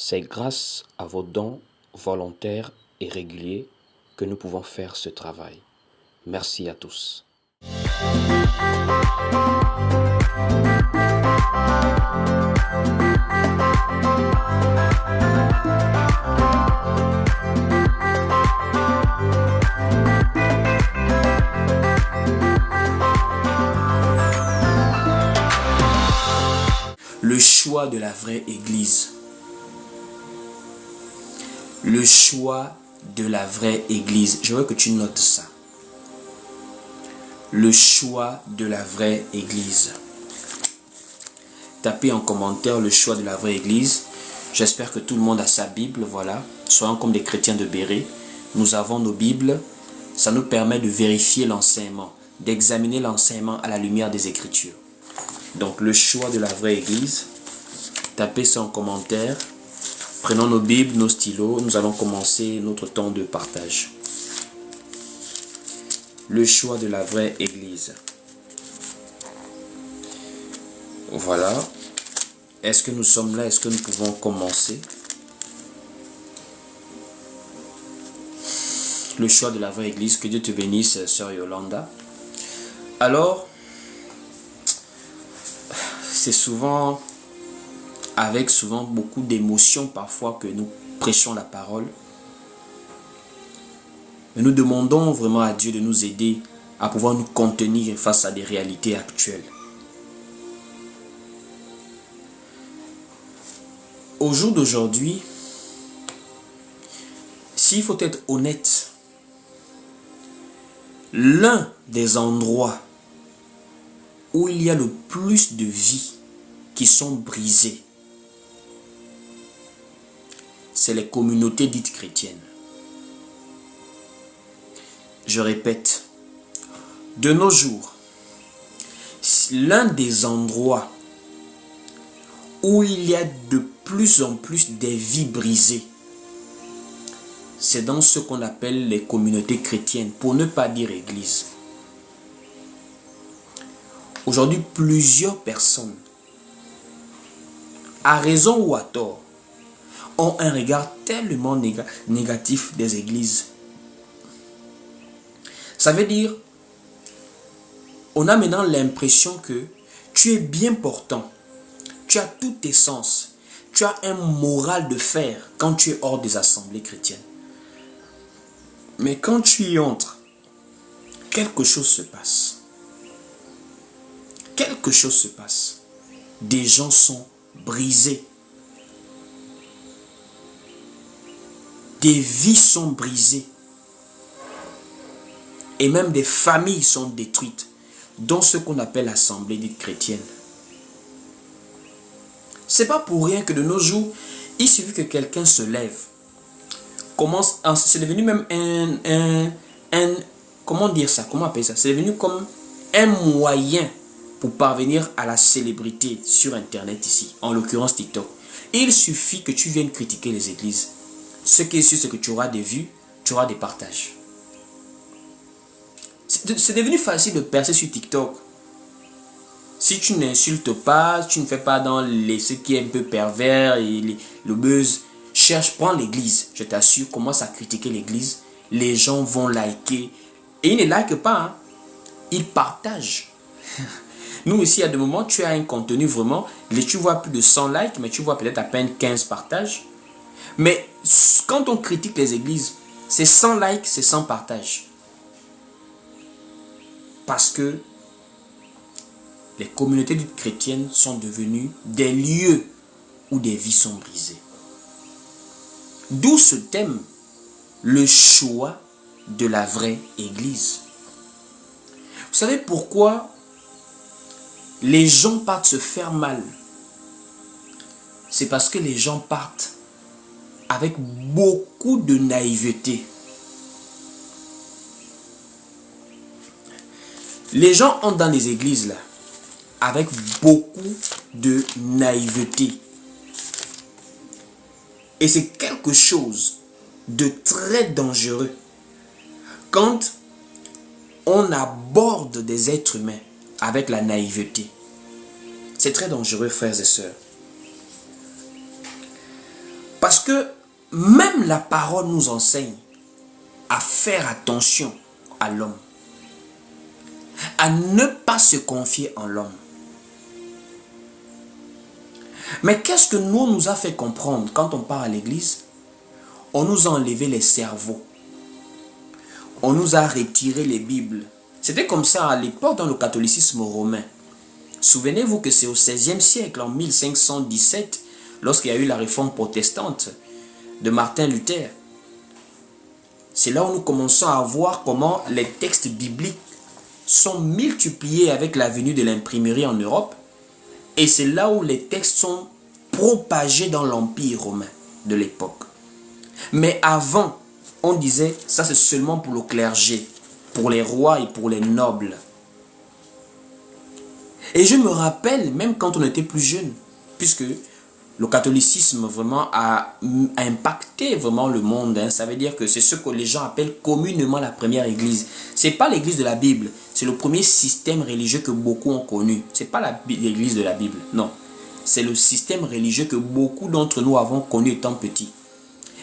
C'est grâce à vos dons volontaires et réguliers que nous pouvons faire ce travail. Merci à tous. Le choix de la vraie Église. Le choix de la vraie Église. Je veux que tu notes ça. Le choix de la vraie Église. Tapez en commentaire le choix de la vraie Église. J'espère que tout le monde a sa Bible. Voilà. Soyons comme des chrétiens de Béret. Nous avons nos Bibles. Ça nous permet de vérifier l'enseignement, d'examiner l'enseignement à la lumière des Écritures. Donc, le choix de la vraie Église. Tapez ça en commentaire. Prenons nos Bibles, nos stylos. Nous allons commencer notre temps de partage. Le choix de la vraie Église. Voilà. Est-ce que nous sommes là? Est-ce que nous pouvons commencer? Le choix de la vraie Église. Que Dieu te bénisse, sœur Yolanda. Alors, c'est souvent avec beaucoup d'émotion parfois que nous prêchons la parole. Mais nous demandons vraiment à Dieu de nous aider à pouvoir nous contenir face à des réalités actuelles. Au jour d'aujourd'hui, s'il faut être honnête, l'un des endroits où il y a le plus de vies qui sont brisées, c'est les communautés dites chrétiennes. Je répète, de nos jours, l'un des endroits où il y a de plus en plus des vies brisées, c'est dans ce qu'on appelle les communautés chrétiennes, pour ne pas dire église. Aujourd'hui, plusieurs personnes, à raison ou à tort, ont un regard tellement négatif des églises. Ça veut dire, on a maintenant l'impression que tu es bien portant, tu as tous tes sens, tu as un moral de fer quand tu es hors des assemblées chrétiennes. Mais quand tu y entres, quelque chose se passe. Quelque chose se passe. Des gens sont brisés. Des vies sont brisées. Et même des familles sont détruites. Dans ce qu'on appelle l'assemblée dite chrétienne. C'est pas pour rien que de nos jours, il suffit que quelqu'un se lève. C'est devenu même comment dire ça? Comment appeler ça? C'est devenu comme un moyen pour parvenir à la célébrité sur Internet ici, en l'occurrence TikTok. Il suffit que tu viennes critiquer les églises. Ce qui est sûr, c'est que tu auras des vues, tu auras des partages. C'est devenu facile de percer sur TikTok. Si tu n'insultes pas, tu ne fais pas dans ce qui est un peu pervers et le buzz, prends l'église. Je t'assure, commence à critiquer l'église. Les gens vont liker. Et ils ne likent pas, hein. Ils partagent. Nous ici, à des moments, tu as un contenu vraiment, tu vois plus de 100 likes, mais tu vois peut-être à peine 15 partages. Mais quand on critique les églises, c'est 100 likes, c'est 100 partages. Parce que les communautés dites chrétiennes sont devenues des lieux où des vies sont brisées. D'où ce thème, le choix de la vraie Église. Vous savez pourquoi les gens partent se faire mal? C'est parce que les gens partent avec beaucoup de naïveté. Les gens entrent dans les églises là avec beaucoup de naïveté. Et c'est quelque chose de très dangereux quand on aborde des êtres humains avec la naïveté. C'est très dangereux, frères et sœurs. Parce que même la parole nous enseigne à faire attention à l'homme, à ne pas se confier en l'homme. Mais qu'est-ce que nous a fait comprendre quand on part à l'église? On nous a enlevé les cerveaux. On nous a retiré les Bibles. C'était comme ça à l'époque dans le catholicisme romain. Souvenez-vous que c'est au XVIe siècle, en 1517, lorsqu'il y a eu la réforme protestante de Martin Luther. C'est là où nous commençons à voir comment les textes bibliques sont multipliés avec la venue de l'imprimerie en Europe. Et c'est là où les textes sont propagés dans l'Empire romain de l'époque. Mais avant, on disait, ça c'est seulement pour le clergé, pour les rois et pour les nobles. Et je me rappelle, même quand on était plus jeune, puisque le catholicisme vraiment a impacté vraiment le monde. Ça veut dire que c'est ce que les gens appellent communément la première église. Ce n'est pas l'église de la Bible, c'est le premier système religieux que beaucoup ont connu. Ce n'est pas l'église de la Bible, non. C'est le système religieux que beaucoup d'entre nous avons connu étant petits.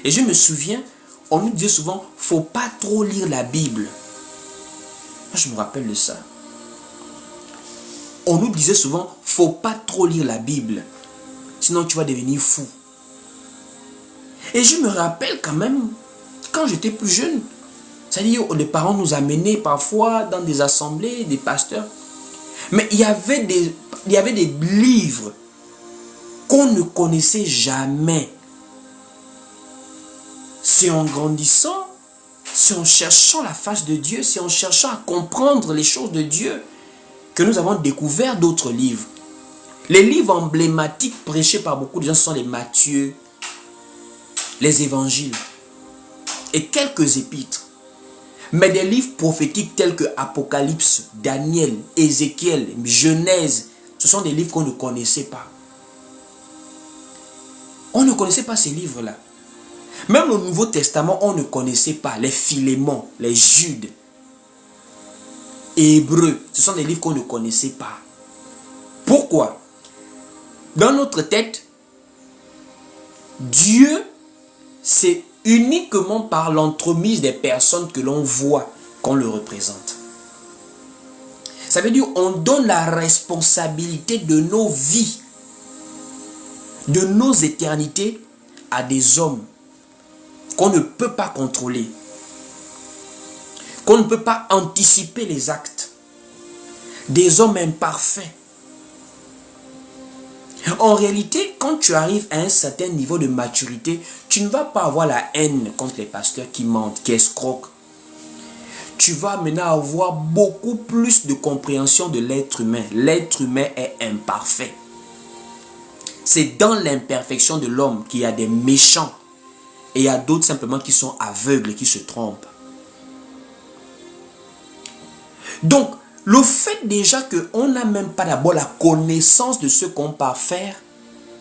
Et je me souviens, on nous disait souvent, faut pas trop lire la Bible. Moi, je me rappelle de ça. On nous disait souvent, faut pas trop lire la Bible. Sinon, tu vas devenir fou. Et je me rappelle quand même, quand j'étais plus jeune, c'est-à-dire les parents nous amenaient parfois dans des assemblées, des pasteurs. Mais il y avait des livres qu'on ne connaissait jamais. C'est en grandissant, c'est en cherchant la face de Dieu, c'est en cherchant à comprendre les choses de Dieu que nous avons découvert d'autres livres. Les livres emblématiques prêchés par beaucoup de gens sont les Matthieu, les évangiles et quelques épîtres. Mais des livres prophétiques tels que Apocalypse, Daniel, Ézéchiel, Genèse, ce sont des livres qu'on ne connaissait pas. On ne connaissait pas ces livres-là. Même le Nouveau Testament, on ne connaissait pas. Les Philémon, les Judes, Hébreux, ce sont des livres qu'on ne connaissait pas. Pourquoi? Dans notre tête, Dieu, c'est uniquement par l'entremise des personnes que l'on voit qu'on le représente. Ça veut dire qu'on donne la responsabilité de nos vies, de nos éternités à des hommes qu'on ne peut pas contrôler, qu'on ne peut pas anticiper les actes, des hommes imparfaits. En réalité, quand tu arrives à un certain niveau de maturité, tu ne vas pas avoir la haine contre les pasteurs qui mentent, qui escroquent. Tu vas maintenant avoir beaucoup plus de compréhension de l'être humain. L'être humain est imparfait. C'est dans l'imperfection de l'homme qu'il y a des méchants. Et il y a d'autres simplement qui sont aveugles, qui se trompent. Donc, le fait déjà qu'on n'a même pas d'abord la connaissance de ce qu'on peut faire,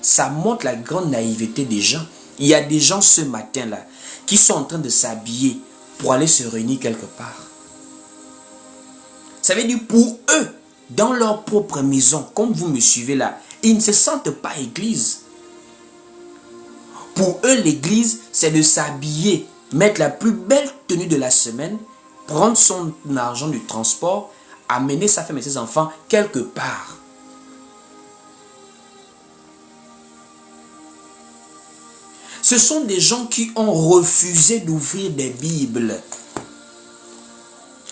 ça montre la grande naïveté des gens. Il y a des gens ce matin-là qui sont en train de s'habiller pour aller se réunir quelque part. Ça veut dire pour eux, dans leur propre maison, comme vous me suivez là, ils ne se sentent pas église. Pour eux, l'église, c'est de s'habiller, mettre la plus belle tenue de la semaine, prendre son argent du transport, amener sa femme et ses enfants quelque part. Ce sont des gens qui ont refusé d'ouvrir des Bibles.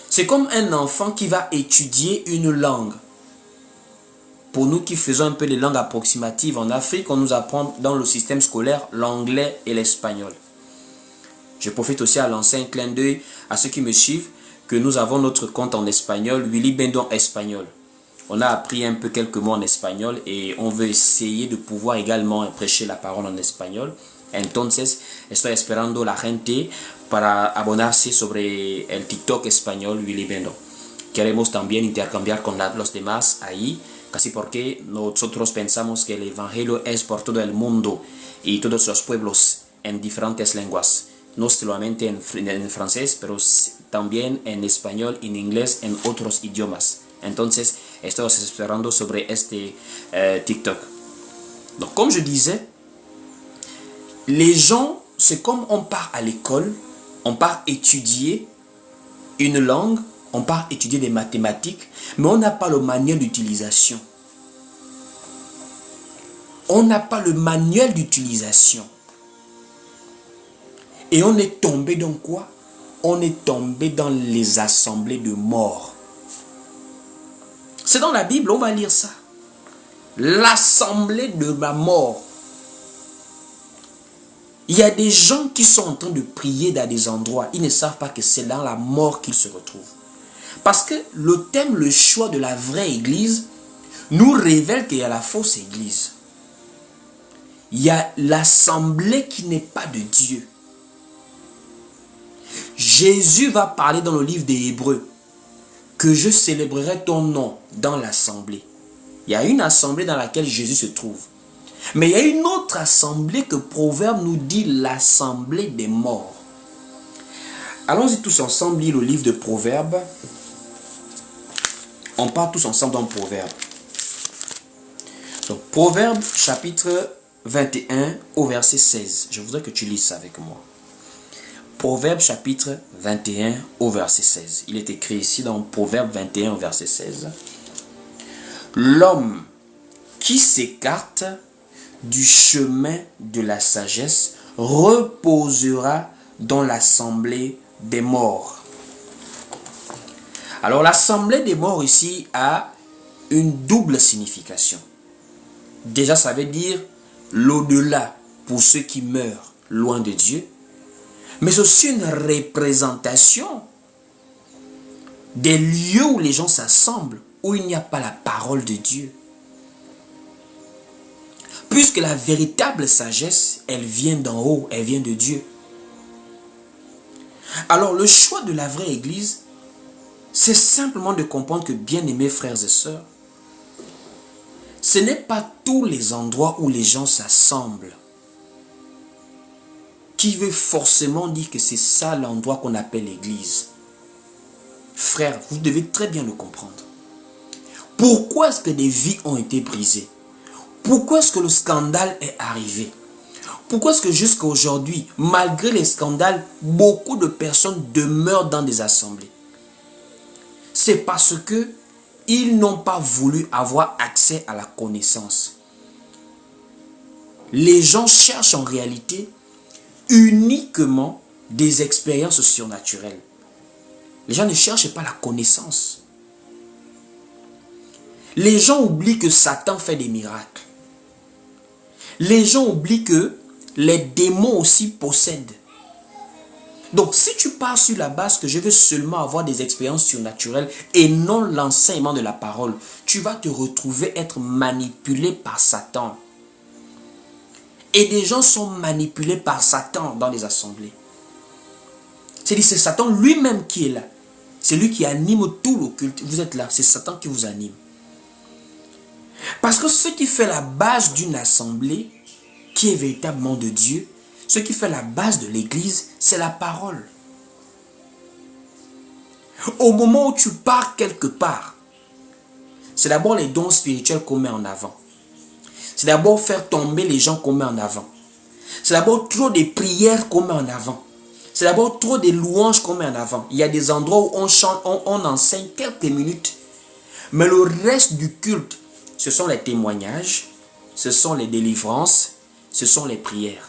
C'est comme un enfant qui va étudier une langue. Pour nous qui faisons un peu les langues approximatives en Afrique, on nous apprend dans le système scolaire l'anglais et l'espagnol. Je profite aussi à lancer un clin d'œil à ceux qui me suivent que nous avons notre compte en espagnol, Willy Bendon Espagnol. On a appris un peu quelques mots en espagnol et on veut essayer de pouvoir également prêcher la parole en espagnol. Entonces, estoy esperando la gente para abonarse sobre el TikTok español Willy Bendon. Queremos también intercambiar con los demás ahí, casi porque nosotros pensamos que el evangelio es por todo el mundo y todos los pueblos en diferentes lenguas. No solamente en francés, pero también en español, en inglés, en otros idiomas. Entonces, estoy esperando sobre este TikTok. Donc, comme je disais, Les gens, c'est comme on part à l'école, on part étudier une langue, on part étudier des mathématiques, mais on n'a pas le manuel d'utilisation. On n'a pas le manuel d'utilisation. Et on est tombé dans quoi? On est tombé dans les assemblées de morts. C'est dans la Bible, on va lire ça. L'assemblée de la mort. Il y a des gens qui sont en train de prier dans des endroits. Ils ne savent pas que c'est dans la mort qu'ils se retrouvent. Parce que le thème, le choix de la vraie église, nous révèle qu'il y a la fausse église. Il y a l'assemblée qui n'est pas de Dieu. Jésus va parler dans le livre des Hébreux que je célébrerai ton nom dans l'assemblée. Il y a une assemblée dans laquelle Jésus se trouve. Mais il y a une autre assemblée que Proverbe nous dit, l'assemblée des morts. Allons-y tous ensemble lire le livre de Proverbes. On part tous ensemble dans Proverbe. Donc, Proverbe chapitre 21 au verset 16. Je voudrais que tu lises ça avec moi. Proverbe chapitre 21 au verset 16. Il est écrit ici dans Proverbe 21 au verset 16. L'homme qui s'écarte du chemin de la sagesse reposera dans l'assemblée des morts. Alors l'assemblée des morts ici a une double signification. Déjà ça veut dire l'au-delà pour ceux qui meurent loin de Dieu, mais c'est aussi une représentation des lieux où les gens s'assemblent, où il n'y a pas la parole de Dieu. Puisque la véritable sagesse, elle vient d'en haut, elle vient de Dieu. Alors le choix de la vraie église, c'est simplement de comprendre que, bien-aimés frères et sœurs, ce n'est pas tous les endroits où les gens s'assemblent qui veut forcément dire que c'est ça l'endroit qu'on appelle l'église. Frères, vous devez très bien le comprendre. Pourquoi est-ce que des vies ont été brisées? Pourquoi est-ce que le scandale est arrivé? Pourquoi est-ce que jusqu'à aujourd'hui, malgré les scandales, beaucoup de personnes demeurent dans des assemblées? C'est parce que ils n'ont pas voulu avoir accès à la connaissance. Les gens cherchent en réalité uniquement des expériences surnaturelles. Les gens ne cherchent pas la connaissance. Les gens oublient que Satan fait des miracles. Les gens oublient que les démons aussi possèdent. Donc, si tu pars sur la base que je veux seulement avoir des expériences surnaturelles et non l'enseignement de la parole, tu vas te retrouver être manipulé par Satan. Et des gens sont manipulés par Satan dans les assemblées. C'est-à-dire, c'est Satan lui-même qui est là. C'est lui qui anime tout le culte. Vous êtes là, c'est Satan qui vous anime. Parce que ce qui fait la base d'une assemblée, qui est véritablement de Dieu, ce qui fait la base de l'église, c'est la parole. Au moment où tu pars quelque part, c'est d'abord les dons spirituels qu'on met en avant. C'est d'abord faire tomber les gens qu'on met en avant. C'est d'abord trop des prières qu'on met en avant. C'est d'abord trop des louanges qu'on met en avant. Il y a des endroits où on chante, on enseigne quelques minutes. Mais le reste du culte, ce sont les témoignages, ce sont les délivrances, ce sont les prières.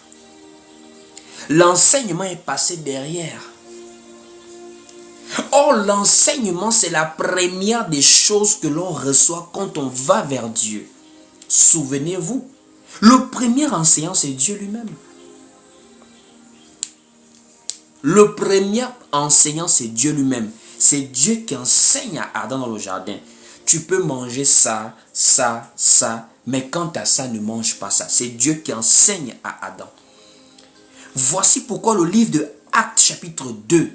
L'enseignement est passé derrière. Or, l'enseignement, c'est la première des choses que l'on reçoit quand on va vers Dieu. Souvenez-vous, le premier enseignant, c'est Dieu lui-même. Le premier enseignant, c'est Dieu lui-même. C'est Dieu qui enseigne à Adam dans le jardin. Tu peux manger ça, ça, ça, mais quant à ça, ne mange pas ça. C'est Dieu qui enseigne à Adam. Voici pourquoi le livre de Actes chapitre 2,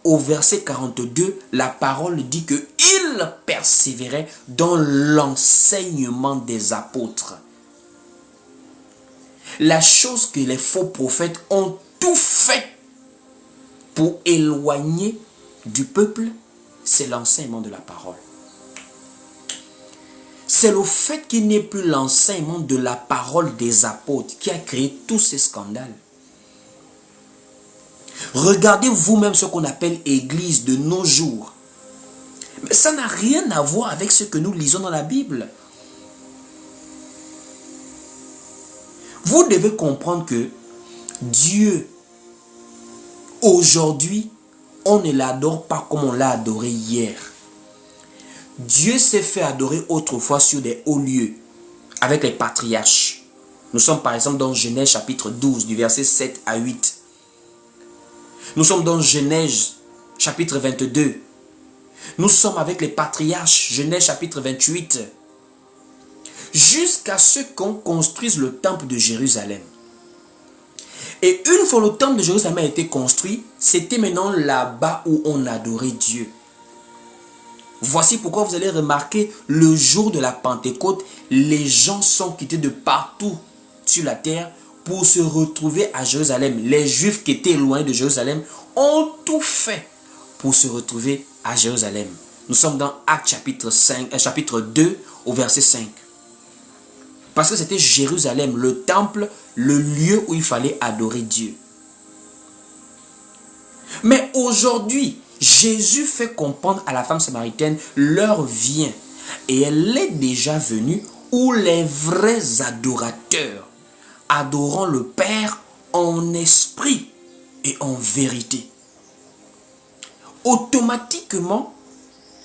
au verset 42, la parole dit qu'il persévérait dans l'enseignement des apôtres. La chose que les faux prophètes ont tout fait pour éloigner du peuple, c'est l'enseignement de la parole. C'est le fait qu'il n'y ait plus l'enseignement de la parole des apôtres qui a créé tous ces scandales. Regardez vous-même ce qu'on appelle église de nos jours. Mais ça n'a rien à voir avec ce que nous lisons dans la Bible. Vous devez comprendre que Dieu, aujourd'hui, on ne l'adore pas comme on l'a adoré hier. Dieu s'est fait adorer autrefois sur des hauts lieux avec les patriarches. Nous sommes par exemple dans Genèse chapitre 12 du verset 7 à 8. Nous sommes dans Genèse chapitre 22. Nous sommes avec les patriarches, Genèse chapitre 28. Jusqu'à ce qu'on construise le temple de Jérusalem. Et une fois le temple de Jérusalem a été construit, c'était maintenant là-bas où on adorait Dieu. Voici pourquoi vous allez remarquer, le jour de la Pentecôte, les gens sont quittés de partout sur la terre pour se retrouver à Jérusalem. Les Juifs qui étaient loin de Jérusalem ont tout fait pour se retrouver à Jérusalem. Nous sommes dans Actes chapitre 2 au verset 5. Parce que c'était Jérusalem, le temple, le lieu où il fallait adorer Dieu. Mais aujourd'hui, Jésus fait comprendre à la femme samaritaine, l'heure vient et elle est déjà venue où les vrais adorateurs adorant le Père en esprit et en vérité. Automatiquement,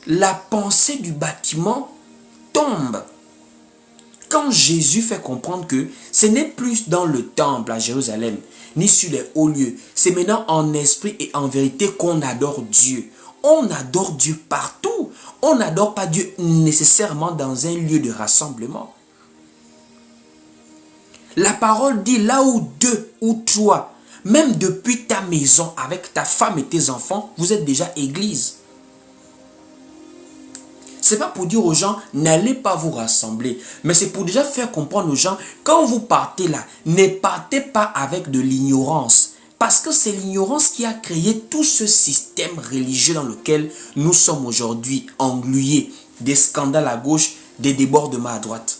la pensée du bâtiment tombe. Quand Jésus fait comprendre que ce n'est plus dans le temple à Jérusalem, ni sur les hauts lieux, c'est maintenant en esprit et en vérité qu'on adore Dieu. On adore Dieu partout. On n'adore pas Dieu nécessairement dans un lieu de rassemblement. La parole dit là où deux ou trois, même depuis ta maison avec ta femme et tes enfants, vous êtes déjà église. C'est pas pour dire aux gens, n'allez pas vous rassembler. Mais c'est pour déjà faire comprendre aux gens, quand vous partez là, ne partez pas avec de l'ignorance. Parce que c'est l'ignorance qui a créé tout ce système religieux dans lequel nous sommes aujourd'hui englués. Des scandales à gauche, des débordements à droite.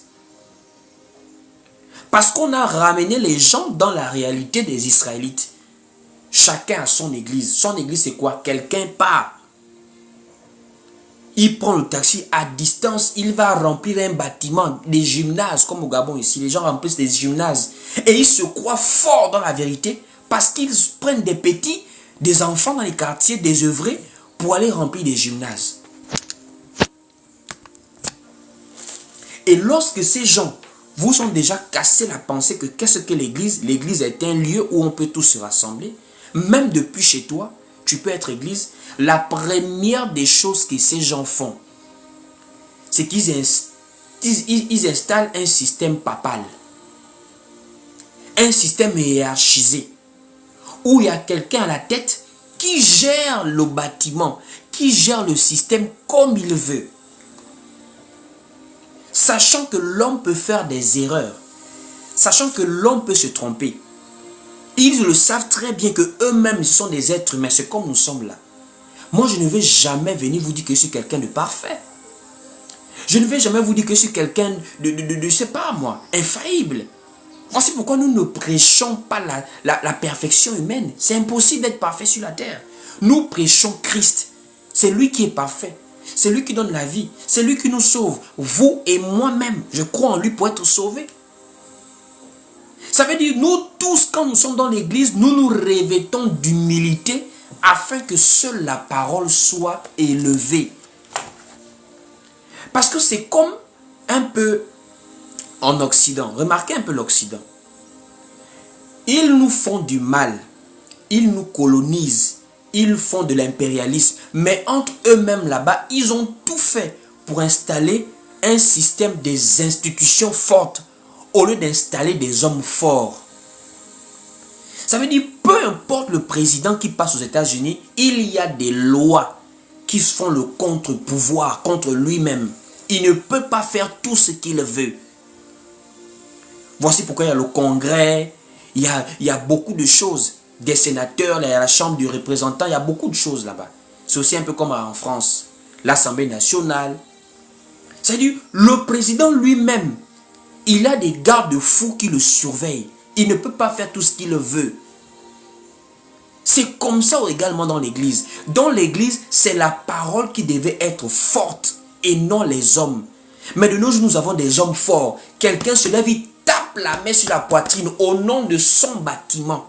Parce qu'on a ramené les gens dans la réalité des Israélites. Chacun a son église. Son église c'est quoi? Quelqu'un part. Il prend le taxi à distance, il va remplir un bâtiment, des gymnases, comme au Gabon ici, les gens remplissent des gymnases. Et ils se croient forts dans la vérité parce qu'ils prennent des petits, des enfants dans les quartiers désœuvrés pour aller remplir des gymnases. Et lorsque ces gens vous ont déjà cassé la pensée que qu'est-ce que l'église? L'église est un lieu où on peut tous se rassembler, même depuis chez toi. Tu peux être église. La première des choses que ces gens font, c'est qu'ils installent un système papal. Un système hiérarchisé. Où il y a quelqu'un à la tête qui gère le bâtiment, qui gère le système comme il veut. Sachant que l'homme peut faire des erreurs. Sachant que l'homme peut se tromper. Ils le savent très bien que eux-mêmes sont des êtres humains. C'est comme nous sommes là. Moi, je ne vais jamais venir vous dire que je suis quelqu'un de parfait. Je ne vais jamais vous dire que je suis quelqu'un je sais pas moi, infaillible. Voici pourquoi nous ne prêchons pas la perfection humaine. C'est impossible d'être parfait sur la terre. Nous prêchons Christ. C'est lui qui est parfait. C'est lui qui donne la vie. C'est lui qui nous sauve. Vous et moi-même, je crois en lui pour être sauvé. Ça veut dire, nous tous, quand nous sommes dans l'église, nous nous revêtons d'humilité afin que seule la parole soit élevée. Parce que c'est comme un peu en Occident. Remarquez un peu l'Occident. Ils nous font du mal. Ils nous colonisent. Ils font de l'impérialisme. Mais entre eux-mêmes là-bas, ils ont tout fait pour installer un système des institutions fortes au lieu d'installer des hommes forts. Ça veut dire, peu importe le président qui passe aux États-Unis, il y a des lois qui font le contre-pouvoir contre lui-même. Il ne peut pas faire tout ce qu'il veut. Voici pourquoi il y a le Congrès, il y a beaucoup de choses. Des sénateurs, il y a la Chambre du représentant, il y a beaucoup de choses là-bas. C'est aussi un peu comme en France, l'Assemblée nationale. C'est-à-dire, le président lui-même, il a des garde-fous qui le surveillent. Il ne peut pas faire tout ce qu'il veut. C'est comme ça également dans l'église. Dans l'église, c'est la parole qui devait être forte et non les hommes. Mais de nos jours, nous avons des hommes forts. Quelqu'un se lève, il tape la main sur la poitrine au nom de son bâtiment.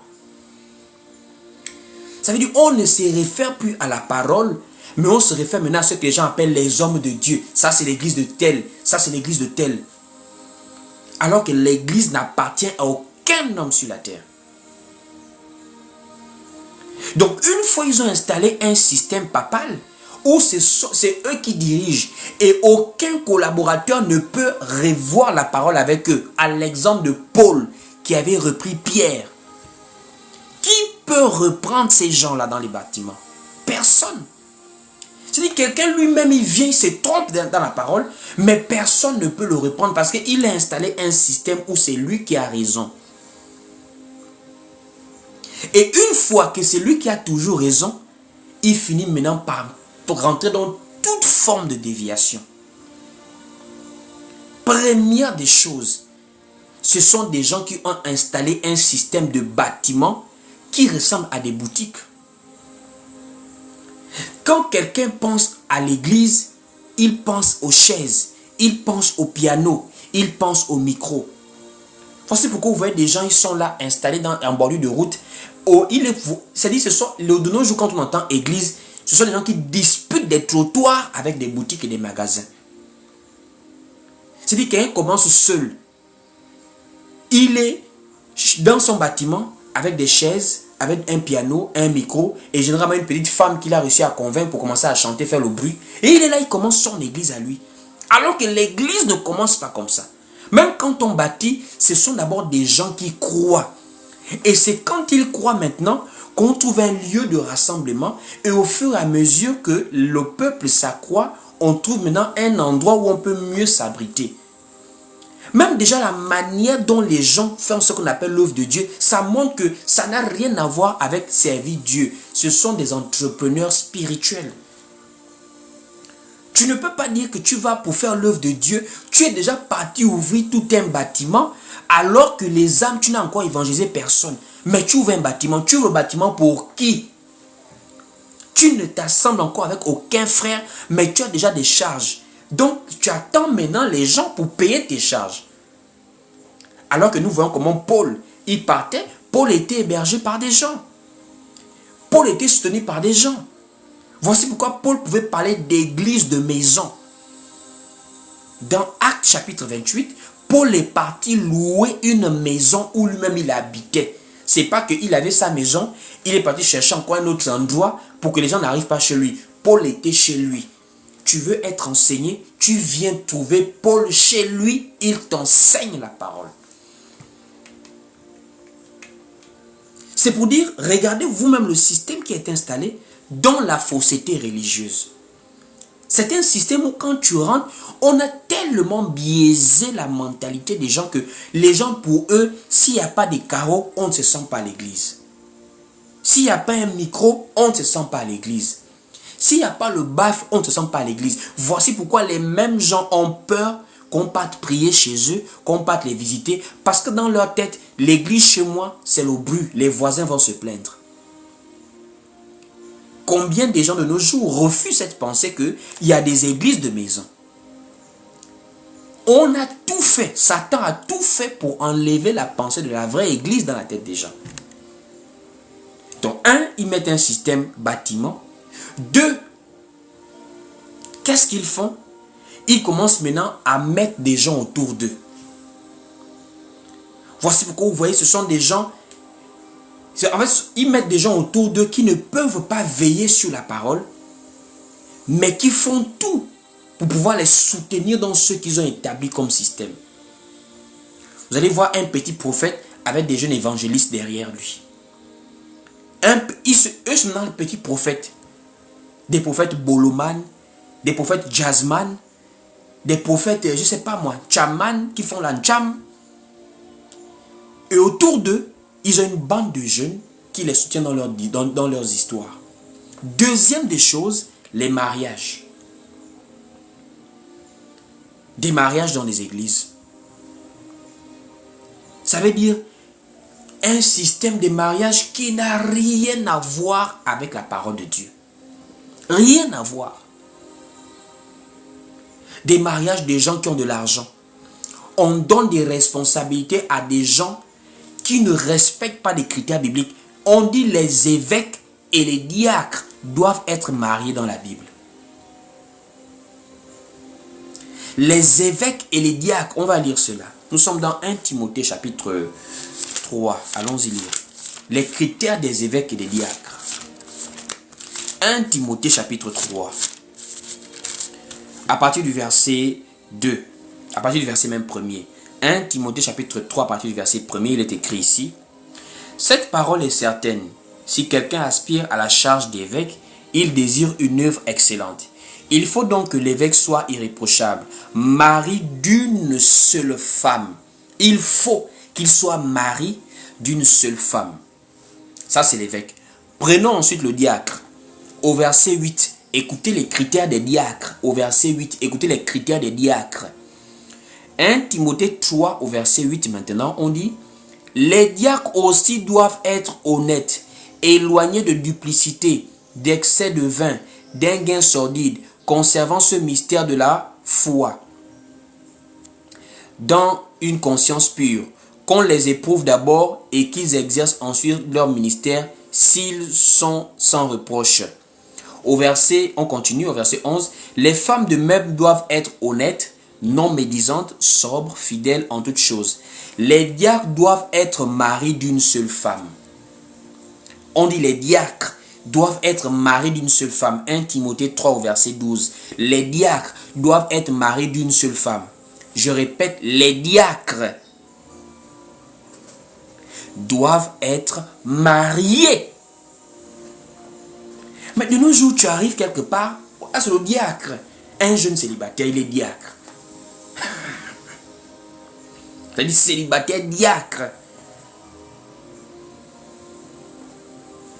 Ça veut dire qu'on ne se réfère plus à la parole, mais on se réfère maintenant à ce que les gens appellent les hommes de Dieu. Ça, c'est l'église de tel. Ça, c'est l'église de tel. Alors que l'église n'appartient à aucun homme sur la terre. Donc, une fois ils ont installé un système papal, où c'est eux qui dirigent, et aucun collaborateur ne peut revoir la parole avec eux. À l'exemple de Paul, qui avait repris Pierre. Qui peut reprendre ces gens-là dans les bâtiments? Personne. C'est-à-dire quelqu'un lui-même, il vient, il se trompe dans la parole, mais personne ne peut le reprendre parce qu'il a installé un système où c'est lui qui a raison. Et une fois que c'est lui qui a toujours raison, il finit maintenant par rentrer dans toute forme de déviation. Première des choses, ce sont des gens qui ont installé un système de bâtiments qui ressemble à des boutiques. Quand quelqu'un pense à l'église, il pense aux chaises, il pense au piano, il pense au micro. C'est pourquoi vous voyez des gens, ils sont là installés en bordure de route. C'est-à-dire, de nos jours, quand on entend église, ce sont des gens qui disputent des trottoirs avec des boutiques et des magasins. C'est-à-dire quelqu'un commence seul. Il est dans son bâtiment avec des chaises, avec un piano, un micro et généralement une petite femme qu'il a réussi à convaincre pour commencer à chanter, faire le bruit. Et il est là, il commence son église à lui. Alors que l'église ne commence pas comme ça. Même quand on bâtit, ce sont d'abord des gens qui croient. Et c'est quand ils croient maintenant qu'on trouve un lieu de rassemblement et au fur et à mesure que le peuple s'accroît, on trouve maintenant un endroit où on peut mieux s'abriter. Même déjà la manière dont les gens font ce qu'on appelle l'œuvre de Dieu, ça montre que ça n'a rien à voir avec servir Dieu. Ce sont des entrepreneurs spirituels. Tu ne peux pas dire que tu vas pour faire l'œuvre de Dieu, tu es déjà parti ouvrir tout un bâtiment, alors que les âmes, tu n'as encore évangélisé personne. Mais tu ouvres un bâtiment, tu ouvres le bâtiment pour qui? Tu ne t'assembles encore avec aucun frère, mais tu as déjà des charges. Donc, tu attends maintenant les gens pour payer tes charges. Alors que nous voyons comment Paul, il partait, Paul était hébergé par des gens. Paul était soutenu par des gens. Voici pourquoi Paul pouvait parler d'église de maison. Dans Actes chapitre 28, Paul est parti louer une maison où lui-même il habitait. C'est pas qu'il avait sa maison, il est parti chercher encore un autre endroit pour que les gens n'arrivent pas chez lui. Paul était chez lui. Tu veux être enseigné, tu viens trouver Paul chez lui, il t'enseigne la parole. C'est pour dire, regardez vous-même le système qui est installé dans la fausseté religieuse. C'est un système où quand tu rentres, on a tellement biaisé la mentalité des gens que les gens, pour eux, s'il n'y a pas de carreaux, on ne se sent pas à l'église. S'il n'y a pas un micro, on ne se sent pas à l'église. S'il n'y a pas le baf, on ne se sent pas à l'église. Voici pourquoi les mêmes gens ont peur qu'on parte prier chez eux, qu'on parte les visiter, parce que dans leur tête, l'église chez moi, c'est le bruit, les voisins vont se plaindre. Combien de gens de nos jours refusent cette pensée qu'il y a des églises de maison? On a tout fait, Satan a tout fait pour enlever la pensée de la vraie église dans la tête des gens. Donc, ils mettent un système bâtiment. 2, qu'est-ce qu'ils font? Ils commencent maintenant à mettre des gens autour d'eux. Voici pourquoi vous voyez, ce sont des gens... En fait, ils mettent des gens autour d'eux qui ne peuvent pas veiller sur la parole, mais qui font tout pour pouvoir les soutenir dans ce qu'ils ont établi comme système. Vous allez voir un petit prophète avec des jeunes évangélistes derrière lui. Eux sont dans les petits prophètes. Des prophètes boloman, des prophètes jazzman, des prophètes, je ne sais pas moi, chaman qui font la cham. Et autour d'eux, ils ont une bande de jeunes qui les soutiennent dans leurs histoires. Deuxième des choses, les mariages. Des mariages dans les églises. Ça veut dire, un système de mariage qui n'a rien à voir avec la parole de Dieu. Rien à voir. Des mariages de gens qui ont de l'argent. On donne des responsabilités à des gens qui ne respectent pas les critères bibliques. On dit les évêques et les diacres doivent être mariés dans la Bible. Les évêques et les diacres, on va lire cela. Nous sommes dans 1 Timothée chapitre 3. Allons-y lire. Les critères des évêques et des diacres. 1 Timothée chapitre 3. À partir du verset 2. À partir du verset même premier. 1 Timothée chapitre 3, à partir du verset 1er, il est écrit ici. Cette parole est certaine. Si quelqu'un aspire à la charge d'évêque, il désire une œuvre excellente. Il faut donc que l'évêque soit irréprochable, mari d'une seule femme. Il faut qu'il soit mari d'une seule femme. Ça, c'est l'évêque. Prenons ensuite le diacre. Au verset 8, écoutez les critères des diacres. Au verset 8, écoutez les critères des diacres. 1 Timothée 3, au verset 8 maintenant, on dit « Les diacres aussi doivent être honnêtes, éloignés de duplicité, d'excès de vin, d'un gain sordide, conservant ce mystère de la foi dans une conscience pure, qu'on les éprouve d'abord et qu'ils exercent ensuite leur ministère s'ils sont sans reproche. » On continue au verset 11. « Les femmes de même doivent être honnêtes, non médisantes, sobres, fidèles en toutes choses. Les diacres doivent être maris d'une seule femme. » On dit les diacres doivent être mariés d'une seule femme. 1 Timothée 3 au verset 12. Les diacres doivent être mariés d'une seule femme. Je répète, les diacres doivent être mariés. Mais de nos jours, tu arrives quelque part, c'est le diacre. Un jeune célibataire, il est diacre. C'est-à-dire célibataire diacre.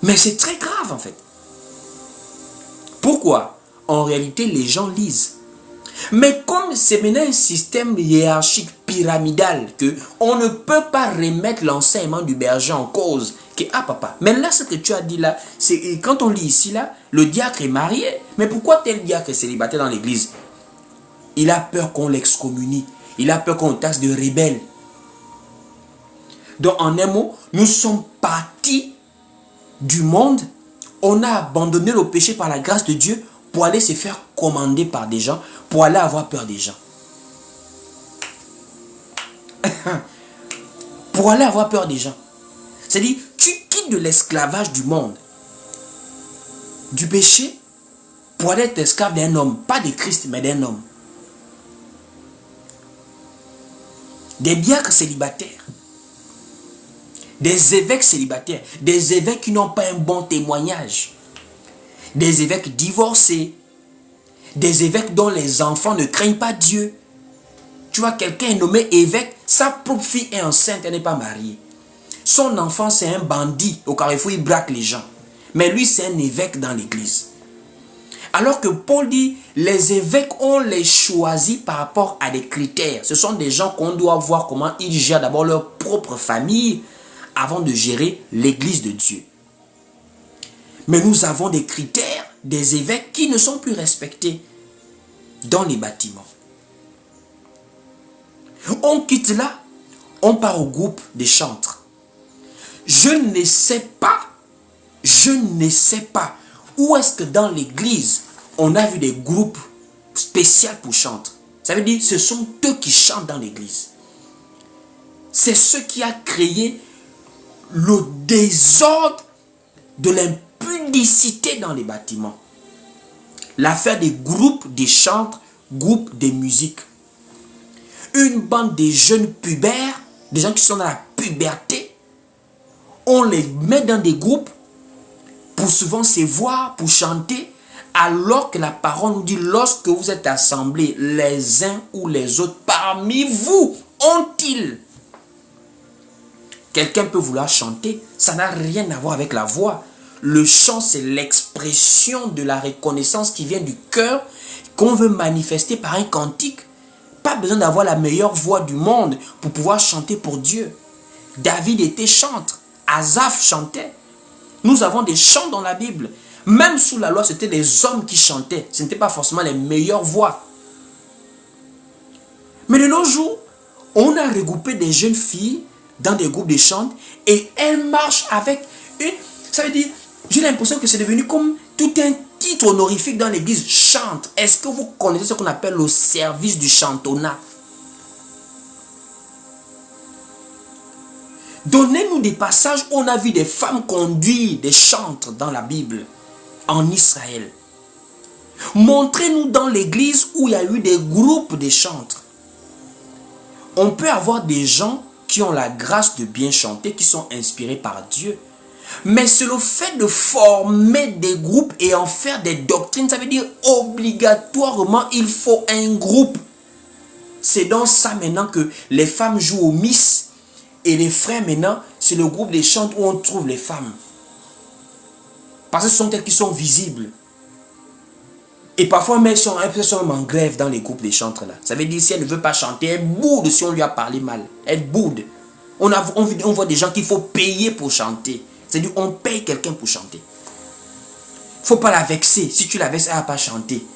Mais c'est très grave en fait. Pourquoi? En réalité, les gens lisent. Mais comme c'est maintenant un système hiérarchique pyramidal, que on ne peut pas remettre l'enseignement du berger en cause. Que, ah papa, mais là ce que tu as dit là, c'est quand on lit ici là, le diacre est marié. Mais pourquoi tel diacre est célibataire dans l'église? Il a peur qu'on l'excommunie. Il a peur qu'on le taxe de rebelle. Donc en un mot, nous sommes partis du monde. On a abandonné le péché par la grâce de Dieu pour aller se faire commander par des gens, pour aller avoir peur des gens. Pour aller avoir peur des gens. C'est-à-dire, tu quittes de l'esclavage du monde, du péché, pour aller être esclave d'un homme. Pas de Christ, mais d'un homme. Des diacres célibataires. Des évêques célibataires. Des évêques qui n'ont pas un bon témoignage. Des évêques divorcés. Des évêques dont les enfants ne craignent pas Dieu. Tu vois, quelqu'un est nommé évêque, sa propre fille est enceinte, elle n'est pas mariée. Son enfant, c'est un bandit. Au carrefour, il braque les gens. Mais lui, c'est un évêque dans l'église. Alors que Paul dit, les évêques, on les choisit par rapport à des critères. Ce sont des gens qu'on doit voir comment ils gèrent d'abord leur propre famille avant de gérer l'église de Dieu. Mais nous avons des critères, des évêques qui ne sont plus respectés dans les bâtiments. On quitte là, on part au groupe des chantres. Je ne sais pas où est-ce que dans l'église, on a vu des groupes spéciaux pour chanter. Ça veut dire ce sont eux qui chantent dans l'église. C'est ce qui a créé le désordre de l'impudicité dans les bâtiments. L'affaire des groupes des chantres, groupes de musique. Une bande de jeunes pubères, des gens qui sont dans la puberté, on les met dans des groupes pour souvent se voir, pour chanter, alors que la parole nous dit, lorsque vous êtes assemblés les uns ou les autres, parmi vous, ont-ils? Quelqu'un peut vouloir chanter, ça n'a rien à voir avec la voix. Le chant, c'est l'expression de la reconnaissance qui vient du cœur, qu'on veut manifester par un cantique. Pas besoin d'avoir la meilleure voix du monde pour pouvoir chanter pour Dieu. David était chantre. Asaph chantait. Nous avons des chants dans la Bible. Même sous la loi, c'était les hommes qui chantaient. Ce n'étaient pas forcément les meilleures voix. Mais de nos jours, on a regroupé des jeunes filles dans des groupes de chant et elles marchent avec une... Ça veut dire, j'ai l'impression que c'est devenu comme tout un titre honorifique dans l'église. Chante. Est-ce que vous connaissez ce qu'on appelle le service du chantonnat? Donnez-nous des passages où on a vu des femmes conduire des chantres dans la Bible, en Israël. Montrez-nous dans l'église où il y a eu des groupes de chantres. On peut avoir des gens qui ont la grâce de bien chanter, qui sont inspirés par Dieu. Mais c'est le fait de former des groupes et en faire des doctrines, ça veut dire obligatoirement il faut un groupe. C'est dans ça maintenant que les femmes jouent au Miss et les frères maintenant, c'est le groupe des chants où on trouve les femmes. Parce que ce sont elles qui sont visibles. Et parfois même elles sont en grève dans les groupes des chantres là. Ça veut dire si elle ne veut pas chanter, elle boude si on lui a parlé mal. Elle boude. On voit des gens qu'il faut payer pour chanter. C'est-à-dire on paye quelqu'un pour chanter. Il ne faut pas la vexer. Si tu la vexes, elle ne va pas chanter.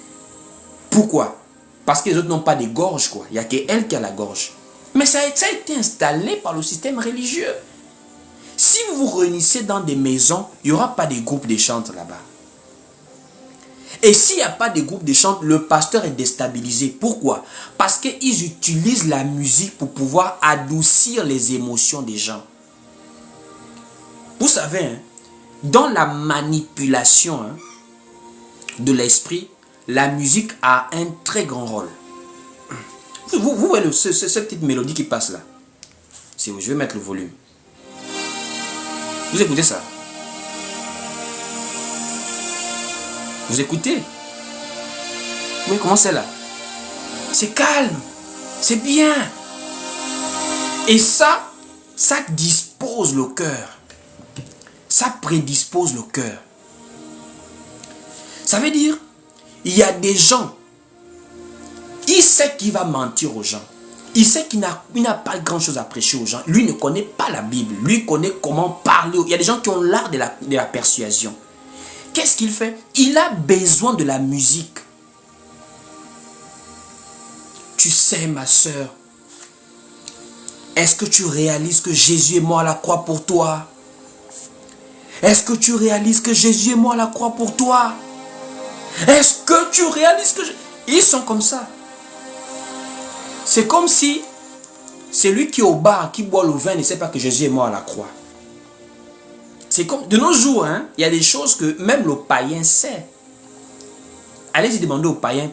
Pourquoi? Parce que les autres n'ont pas de gorge, quoi. Il n'y a qu'elle qui a la gorge. Mais ça a été installé par le système religieux. Si vous vous réunissez dans des maisons, il n'y aura pas de groupe de chants là-bas. Et s'il n'y a pas de groupe de chants, le pasteur est déstabilisé. Pourquoi? Parce qu'ils utilisent la musique pour pouvoir adoucir les émotions des gens. Vous savez, hein, dans la manipulation de l'esprit, la musique a un très grand rôle. Vous voyez cette petite mélodie qui passe là. Je vais mettre le volume. Vous écoutez ça? Vous écoutez? Vous voyez comment c'est là? C'est calme. C'est bien. Et ça dispose le cœur. Ça prédispose le cœur. Ça veut dire, il y a des gens, il sait qu'il va mentir aux gens. Il sait qu'il n'a pas grand chose à prêcher aux gens. Lui ne connaît pas la Bible. Lui connaît comment parler. Il y a des gens qui ont l'art de la persuasion. Qu'est-ce qu'il fait? Il a besoin de la musique. Tu sais, ma soeur, est-ce que tu réalises que Jésus est mort à la croix pour toi? Est-ce que tu réalises que Jésus est mort à la croix pour toi? Est-ce que tu réalises que... Ils sont comme ça. C'est comme si celui qui est au bar, qui boit le vin, ne sait pas que Jésus est mort à la croix. C'est comme... De nos jours, hein, il y a des choses que même le païen sait. Allez-y demander au païen,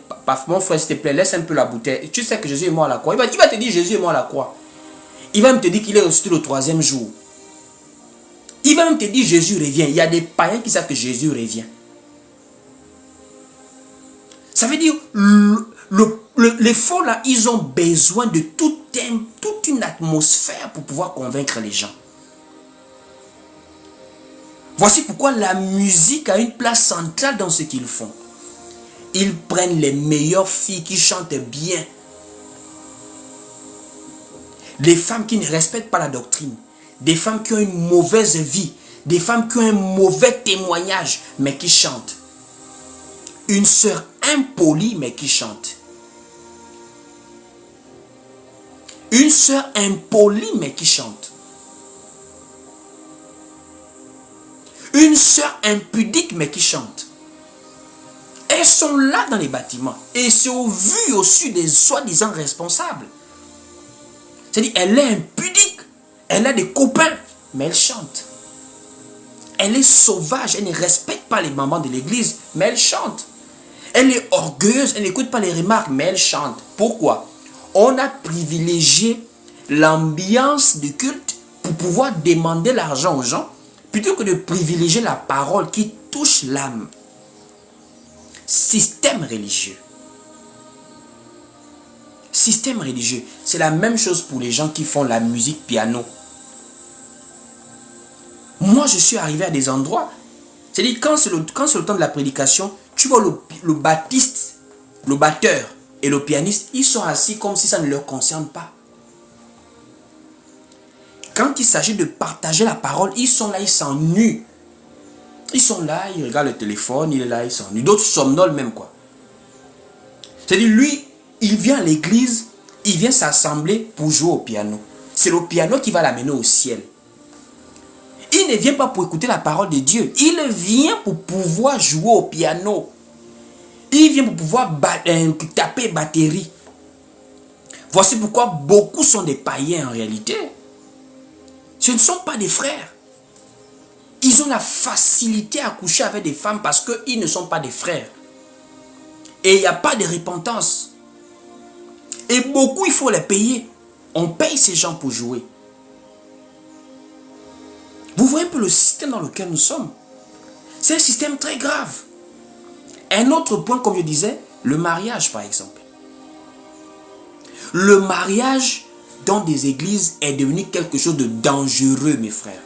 mon frère, s'il te plaît, laisse un peu la bouteille. Tu sais que Jésus est mort à la croix. Il va te dire Jésus est mort à la croix. Il va même te dire qu'il est ressuscité le 3e jour. Il va même te dire Jésus revient. Il y a des païens qui savent que Jésus revient. Ça veut dire, les faux là, ils ont besoin de toute une atmosphère pour pouvoir convaincre les gens. Voici pourquoi la musique a une place centrale dans ce qu'ils font. Ils prennent les meilleures filles qui chantent bien. Les femmes qui ne respectent pas la doctrine. Des femmes qui ont une mauvaise vie. Des femmes qui ont un mauvais témoignage, mais qui chantent. Une sœur impolie, mais qui chante. Une sœur impolie, mais qui chante. Une sœur impudique, mais qui chante. Elles sont là dans les bâtiments. Et c'est au vu au su des soi-disant responsables. C'est-à-dire, elle est impudique. Elle a des copains, mais elle chante. Elle est sauvage, elle ne respecte pas les mamans de l'église, mais elle chante. Elle est orgueilleuse, elle n'écoute pas les remarques, mais elle chante. Pourquoi? On a privilégié l'ambiance du culte pour pouvoir demander l'argent aux gens, plutôt que de privilégier la parole qui touche l'âme. Système religieux. Système religieux. C'est la même chose pour les gens qui font la musique piano. Moi, je suis arrivé à des endroits, c'est-à-dire quand c'est le temps de la prédication, tu vois le baptiste, le batteur et le pianiste, ils sont assis comme si ça ne leur concerne pas. quand il s'agit de partager la parole, ils sont là, ils s'ennuient. Ils sont là, ils regardent le téléphone, il est là, ils s'ennuient. D'autres somnolent même, quoi. C'est-à-dire, lui, il vient à l'église, il vient s'assembler pour jouer au piano. C'est le piano qui va l'amener au ciel. Il ne vient pas pour écouter la parole de Dieu. Il vient pour pouvoir jouer au piano. Il vient pour pouvoir taper batterie. Voici pourquoi beaucoup sont des païens en réalité. Ce ne sont pas des frères. Ils ont la facilité à coucher avec des femmes parce qu'ils ne sont pas des frères. Et il n'y a pas de repentance. Et beaucoup, il faut les payer. On paye ces gens pour jouer. Vous voyez un peu le système dans lequel nous sommes. C'est un système très grave. Un autre point, comme je disais, le mariage par exemple. Le mariage dans des églises est devenu quelque chose de dangereux, mes frères.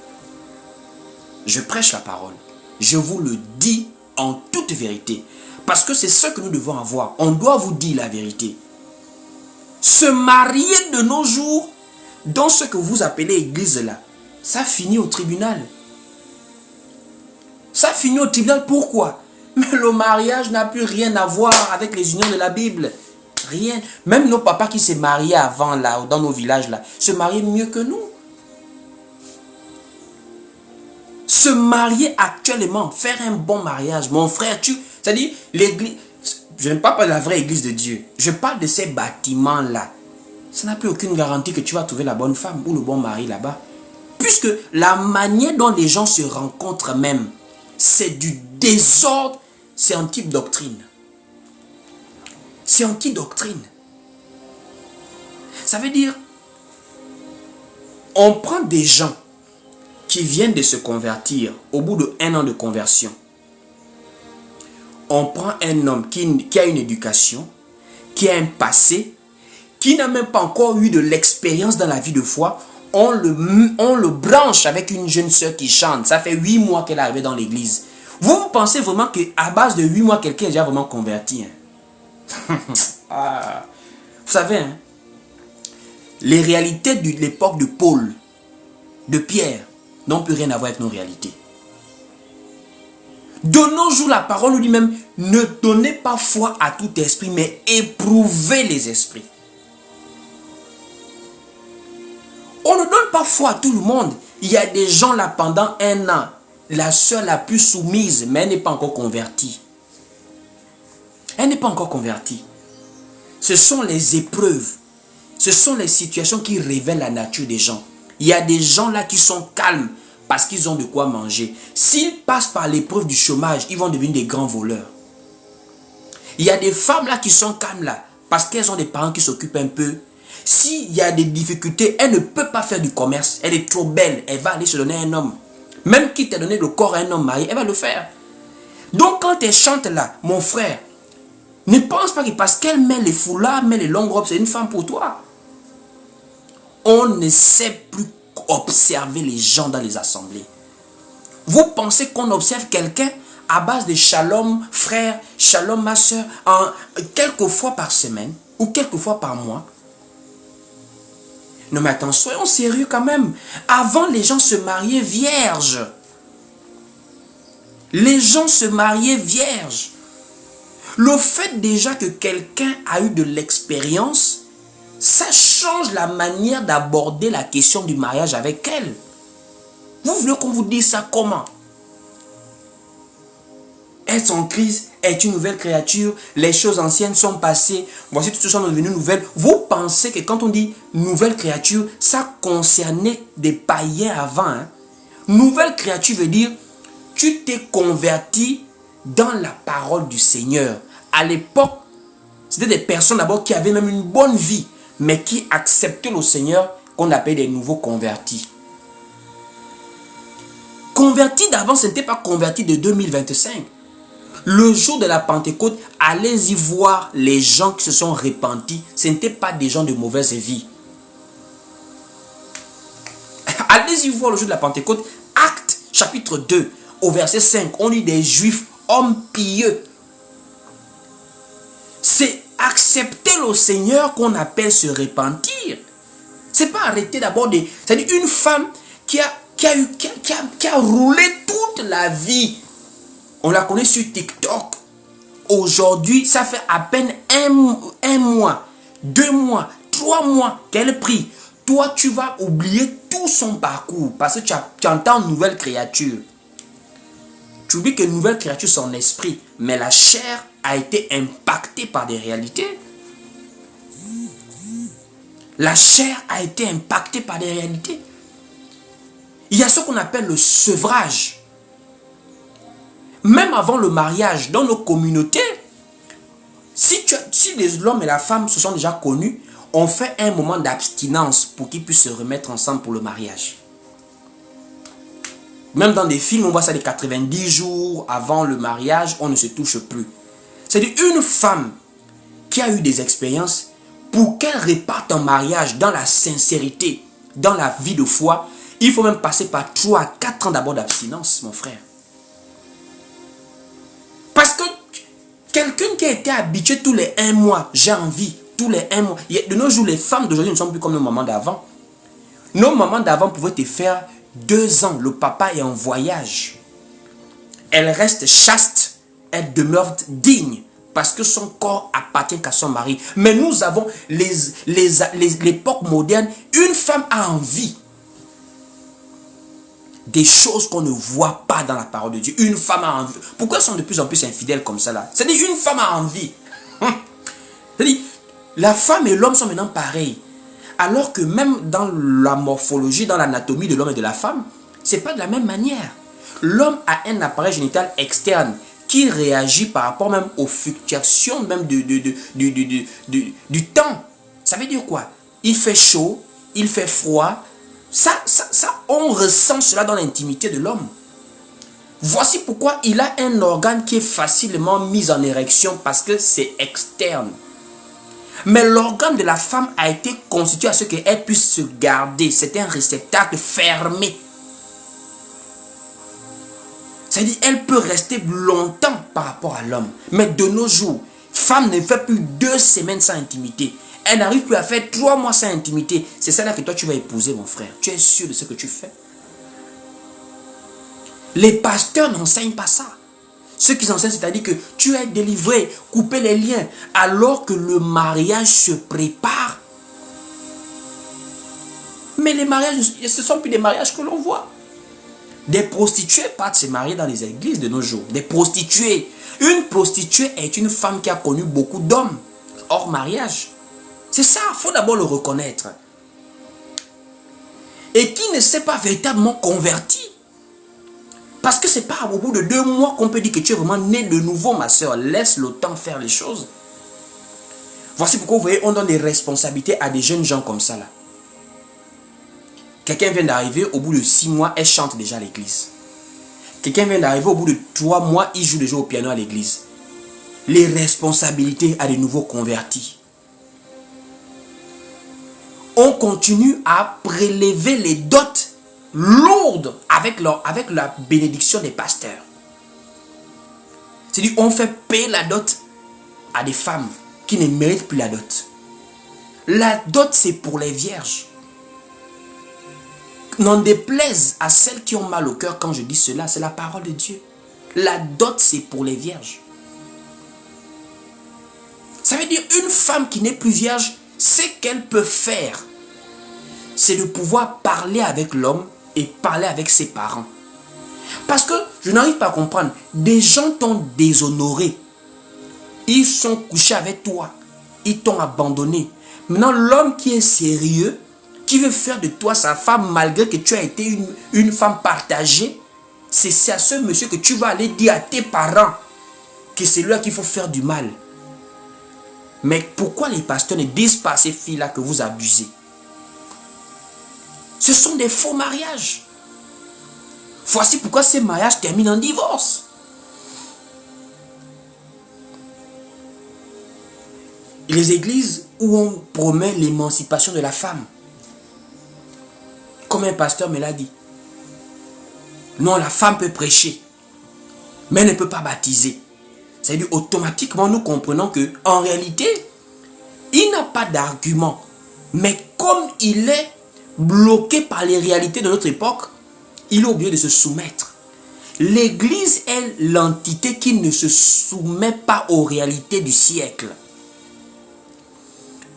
Je prêche la parole. Je vous le dis en toute vérité. Parce que c'est ce que nous devons avoir. On doit vous dire la vérité. Se marier de nos jours dans ce que vous appelez église là, ça finit au tribunal. Ça finit au tribunal, pourquoi? Mais le mariage n'a plus rien à voir avec les unions de la Bible. Rien. Même nos papas qui s'est mariés avant là, dans nos villages là, se mariaient mieux que nous. Se marier actuellement, faire un bon mariage, mon frère, c'est-à-dire l'église, je ne parle pas de la vraie église de Dieu, je parle de ces bâtiments là. Ça n'a plus aucune garantie que tu vas trouver la bonne femme ou le bon mari là-bas. Puisque la manière dont les gens se rencontrent même, c'est du désordre, c'est anti-doctrine. C'est anti-doctrine. Ça veut dire, on prend des gens qui viennent de se convertir au bout de 1 an de conversion. On prend un homme qui a une éducation, qui a un passé, qui n'a même pas encore eu de l'expérience dans la vie de foi. On le branche avec une jeune sœur qui chante. Ça fait 8 mois qu'elle est arrivée dans l'église. Vous pensez vraiment qu'à base de 8 mois, quelqu'un est déjà vraiment converti, hein? Ah. Vous savez, hein, les réalités de l'époque de Paul, de Pierre, n'ont plus rien à voir avec nos réalités. De nos jours, la parole nous dit même, ne donnez pas foi à tout esprit, mais éprouvez les esprits. On ne donne pas foi à tout le monde. Il y a des gens là pendant 1 an, la sœur la plus soumise, mais elle n'est pas encore convertie. Elle n'est pas encore convertie. Ce sont les épreuves. Ce sont les situations qui révèlent la nature des gens. Il y a des gens là qui sont calmes parce qu'ils ont de quoi manger. S'ils passent par l'épreuve du chômage, ils vont devenir des grands voleurs. Il y a des femmes là qui sont calmes là parce qu'elles ont des parents qui s'occupent un peu. S'il y a des difficultés, elle ne peut pas faire du commerce. Elle est trop belle. Elle va aller se donner à un homme. Même qui t'a donné le corps à un homme marié, elle va le faire. Donc quand elle chante là, mon frère, ne pense pas que parce qu'elle met les foulards, met les longues robes, c'est une femme pour toi. On ne sait plus observer les gens dans les assemblées. Vous pensez qu'on observe quelqu'un à base de shalom frère, shalom ma soeur, quelques fois par semaine ou quelques fois par mois? Non mais attends, soyons sérieux quand même. Avant, les gens se mariaient vierges. Les gens se mariaient vierges. Le fait déjà que quelqu'un a eu de l'expérience, ça change la manière d'aborder la question du mariage avec elle. Vous voulez qu'on vous dise ça comment? Être en crise, est une nouvelle créature, les choses anciennes sont passées, voici toutes choses sont devenues nouvelles. Vous pensez que quand on dit nouvelle créature, ça concernait des païens avant, hein? Nouvelle créature veut dire, tu t'es converti dans la parole du Seigneur. À l'époque, c'était des personnes d'abord qui avaient même une bonne vie, mais qui acceptaient le Seigneur, qu'on appelle des nouveaux convertis. Convertis d'avant, ce n'était pas converti de 2025. Le jour de la Pentecôte, allez-y voir les gens qui se sont repentis. Ce n'étaient pas des gens de mauvaise vie. Allez-y voir le jour de la Pentecôte, Actes chapitre 2, au verset 5. On lit des Juifs, hommes pieux. C'est accepter le Seigneur qu'on appelle se repentir. C'est pas arrêter d'aborder. C'est-à-dire une femme qui a roulé toute la vie. On la connaît sur TikTok. Aujourd'hui, ça fait à peine un mois, 2 mois, 3 mois qu'elle prie. Toi, tu vas oublier tout son parcours parce que tu entends nouvelle créature. Tu oublies que nouvelle créature, son esprit, mais la chair a été impactée par des réalités. La chair a été impactée par des réalités. Il y a ce qu'on appelle le sevrage. Même avant le mariage, dans nos communautés, si l'homme et la femme se sont déjà connus, on fait un moment d'abstinence pour qu'ils puissent se remettre ensemble pour le mariage. Même dans des films, on voit ça, les 90 jours avant le mariage, on ne se touche plus. C'est-à-dire une femme qui a eu des expériences, pour qu'elle réparte en mariage dans la sincérité, dans la vie de foi, il faut même passer par 3 à 4 ans d'abord d'abstinence, mon frère. Parce que quelqu'un qui a été habitué tous les 1 mois, j'ai envie, tous les 1 mois. De nos jours, les femmes d'aujourd'hui ne sont plus comme nos mamans d'avant. Nos mamans d'avant pouvaient te faire 2 ans, le papa est en voyage. Elle reste chaste, elle demeure digne. Parce que son corps appartient qu'à son mari. Mais nous avons l'époque moderne. Une femme a envie des choses qu'on ne voit pas dans la parole de Dieu. Une femme a envie. Pourquoi elles sont de plus en plus infidèles comme ça là? C'est-à-dire une femme a envie. C'est-à-dire la femme et l'homme sont maintenant pareils. Alors que même dans la morphologie, dans l'anatomie de l'homme et de la femme, c'est pas de la même manière. L'homme a un appareil génital externe qui réagit par rapport même aux fluctuations même du temps. Ça veut dire quoi? Il fait chaud, il fait froid. Ça, on ressent cela dans l'intimité de l'homme. Voici pourquoi il a un organe qui est facilement mis en érection parce que c'est externe. Mais l'organe de la femme a été constitué à ce qu'elle puisse se garder. C'est un réceptacle fermé. C'est-à-dire qu'elle peut rester longtemps par rapport à l'homme. Mais de nos jours, femme ne fait plus 2 semaines sans intimité. Elle n'arrive plus à faire 3 mois sans intimité. C'est celle-là que toi tu vas épouser, mon frère. Tu es sûr de ce que tu fais? Les pasteurs n'enseignent pas ça. Ce qu'ils enseignent, c'est-à-dire que tu es délivré, couper les liens, alors que le mariage se prépare. Mais les mariages, ce ne sont plus des mariages que l'on voit. Des prostituées partent se marier dans les églises de nos jours. Des prostituées. Une prostituée est une femme qui a connu beaucoup d'hommes hors mariage. C'est ça, il faut d'abord le reconnaître. Et qui ne s'est pas véritablement converti. Parce que ce n'est pas au bout de 2 mois qu'on peut dire que tu es vraiment né de nouveau, ma soeur. Laisse le temps faire les choses. Voici pourquoi vous voyez, on donne des responsabilités à des jeunes gens comme ça là. Quelqu'un vient d'arriver, au bout de 6 mois, elle chante déjà à l'église. Quelqu'un vient d'arriver, au bout de 3 mois, il joue déjà au piano à l'église. Les responsabilités à des nouveaux convertis. On continue à prélever les dots lourdes avec la bénédiction des pasteurs. C'est-à-dire on fait payer la dot à des femmes qui ne méritent plus la dot. La dot, c'est pour les vierges. N'en déplaise à celles qui ont mal au cœur quand je dis cela, c'est la parole de Dieu. La dot, c'est pour les vierges. Ça veut dire une femme qui n'est plus vierge, ce qu'elle peut faire, c'est de pouvoir parler avec l'homme et parler avec ses parents. Parce que je n'arrive pas à comprendre. Des gens t'ont déshonoré. Ils sont couchés avec toi. Ils t'ont abandonné. Maintenant, l'homme qui est sérieux, qui veut faire de toi sa femme malgré que tu as été une femme partagée, c'est à ce monsieur que tu vas aller dire à tes parents que c'est lui qu'il faut faire du mal. Mais pourquoi les pasteurs ne disent pas à ces filles-là que vous abusez? Ce sont des faux mariages. Voici pourquoi ces mariages terminent en divorce. Et les églises où on promet l'émancipation de la femme. Comme un pasteur me l'a dit. Non, la femme peut prêcher, mais elle ne peut pas baptiser. C'est-à-dire automatiquement nous comprenons que en réalité, il n'a pas d'argument. Mais comme il est bloqué par les réalités de notre époque, il est obligé de se soumettre. L'Église est l'entité qui ne se soumet pas aux réalités du siècle.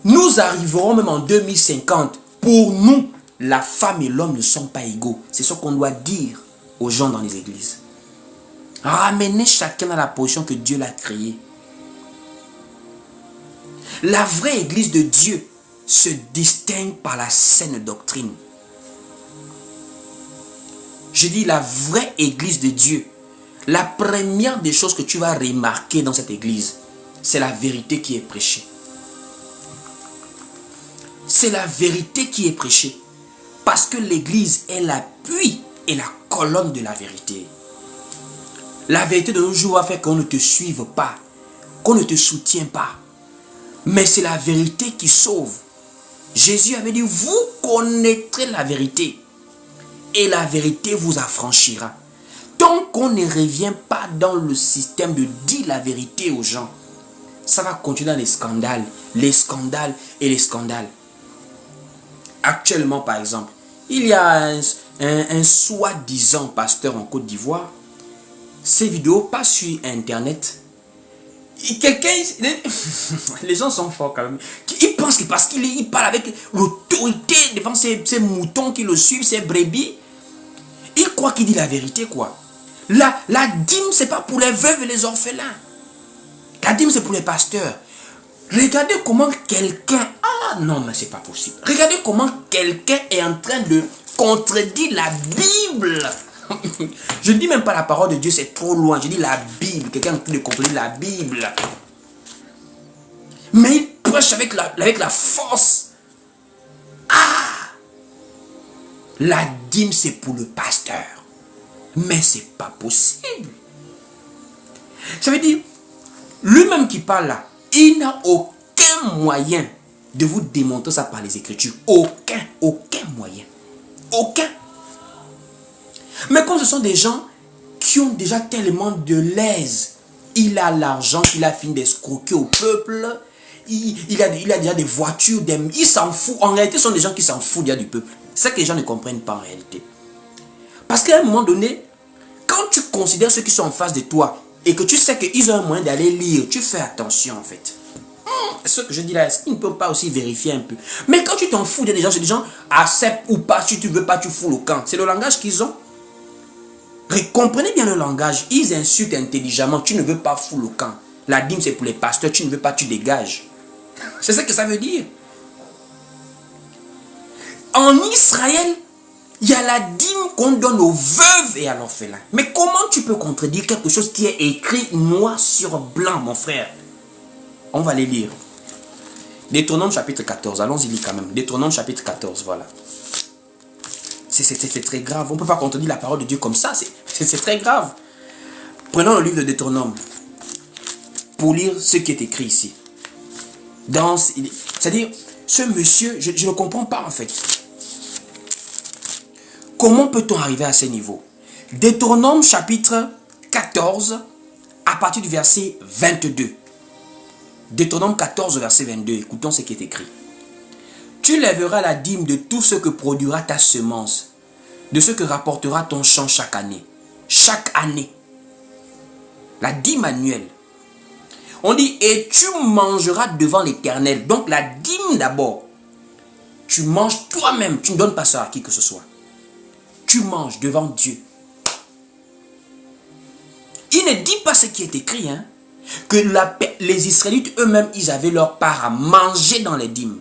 Nous arriverons même en 2050. Pour nous, la femme et l'homme ne sont pas égaux. C'est ce qu'on doit dire aux gens dans les églises. Ramenez chacun à la position que Dieu l'a créée. La vraie église de Dieu se distingue par la saine doctrine. Je dis la vraie église de Dieu. La première des choses que tu vas remarquer dans cette église, c'est la vérité qui est prêchée. C'est la vérité qui est prêchée. Parce que l'église est l'appui et la colonne de la vérité. La vérité de nos jours va faire qu'on ne te suive pas, qu'on ne te soutient pas. Mais c'est la vérité qui sauve. Jésus avait dit, vous connaîtrez la vérité et la vérité vous affranchira. Tant qu'on ne revient pas dans le système de dire la vérité aux gens, ça va continuer dans les scandales et les scandales. Actuellement, par exemple, il y a un soi-disant pasteur en Côte d'Ivoire. Ces vidéos passent sur Internet. Les gens sont forts quand même. Ils pensent que parce qu'il parle avec l'autorité devant ces moutons qui le suivent, ces brebis, ils croient qu'il dit la vérité, quoi. La dîme, c'est pas pour les veuves et les orphelins. La dîme, c'est pour les pasteurs. Regardez comment quelqu'un... Ah non, mais c'est pas possible. Regardez comment quelqu'un est en train de contredire la Bible. Je ne dis même pas la parole de Dieu, c'est trop loin. Je dis la Bible. Quelqu'un est en train de contredire la Bible. Mais il prêche avec la force. Ah! La dîme, c'est pour le pasteur. Mais c'est pas possible. Ça veut dire, lui-même qui parle là, il n'a aucun moyen de vous démontrer ça par les Écritures. Aucun moyen. Aucun. Mais comme ce sont des gens qui ont déjà tellement de l'aise, il a l'argent, il a fini d'escroquer au peuple, il a déjà des voitures, il s'en fout. En réalité, ce sont des gens qui s'en foutent déjà du peuple. C'est ça que les gens ne comprennent pas en réalité. Parce qu'à un moment donné, quand tu considères ceux qui sont en face de toi et que tu sais qu'ils ont un moyen d'aller lire, tu fais attention en fait. Ce que je dis là, est-ce qu'ils ne peuvent pas aussi vérifier un peu? Mais quand tu t'en fous des gens, c'est des gens acceptent ou pas, si tu veux pas, tu fous le camp. C'est le langage qu'ils ont. Comprenez bien le langage. Ils insultent intelligemment. Tu ne veux pas foutre le camp. La dîme, c'est pour les pasteurs. Tu ne veux pas, tu dégages. C'est ça que ça veut dire. En Israël, il y a la dîme qu'on donne aux veuves et à l'orphelin. Mais comment tu peux contredire quelque chose qui est écrit noir sur blanc, mon frère? On va les lire. Deutéronome chapitre 14. Allons-y lire quand même. Deutéronome chapitre 14, voilà. C'est très grave. On ne peut pas contredire la parole de Dieu comme ça. C'est très grave. Prenons le livre de Deutéronome pour lire ce qui est écrit ici. C'est-à-dire, ce monsieur, je ne comprends pas en fait. Comment peut-on arriver à ce niveau? Deutéronome chapitre 14, à partir du verset 22. Deutéronome 14, verset 22. Écoutons ce qui est écrit. Tu lèveras la dîme de tout ce que produira ta semence, de ce que rapportera ton champ chaque année. Chaque année. La dîme annuelle. On dit, et tu mangeras devant l'Éternel. Donc la dîme d'abord. Tu manges toi-même. Tu ne donnes pas ça à qui que ce soit. Tu manges devant Dieu. Il ne dit pas ce qui est écrit, hein, que les Israélites eux-mêmes, ils avaient leur part à manger dans les dîmes.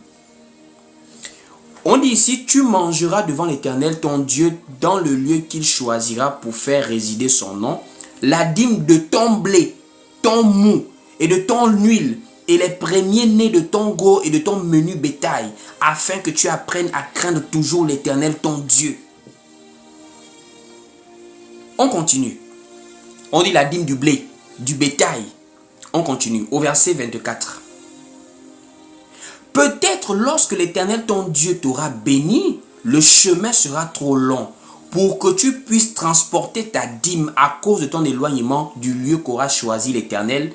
On dit ici, tu mangeras devant l'Éternel ton Dieu dans le lieu qu'il choisira pour faire résider son nom, la dîme de ton blé, ton mou et de ton huile et les premiers-nés de ton gros et de ton menu bétail, afin que tu apprennes à craindre toujours l'Éternel ton Dieu. On continue. On dit la dîme du blé, du bétail. On continue au verset 24. Peut-être lorsque l'Éternel ton Dieu t'aura béni, le chemin sera trop long pour que tu puisses transporter ta dîme à cause de ton éloignement du lieu qu'aura choisi l'Éternel.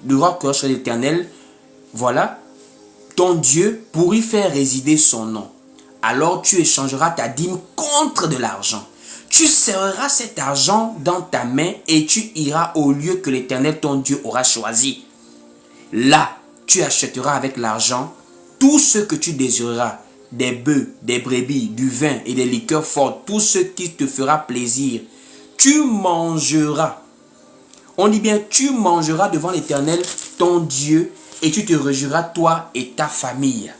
Du roi qu'aura choisi l'Éternel, voilà. ton Dieu, pour y faire résider son nom. Alors tu échangeras ta dîme contre de l'argent. Tu serreras cet argent dans ta main et tu iras au lieu que l'Éternel ton Dieu aura choisi. Là, tu achèteras avec l'argent tout ce que tu désireras, des bœufs, des brebis, du vin et des liqueurs fortes, tout ce qui te fera plaisir. Tu mangeras. On dit bien, tu mangeras devant l'Éternel ton Dieu et tu te réjouiras toi et ta famille.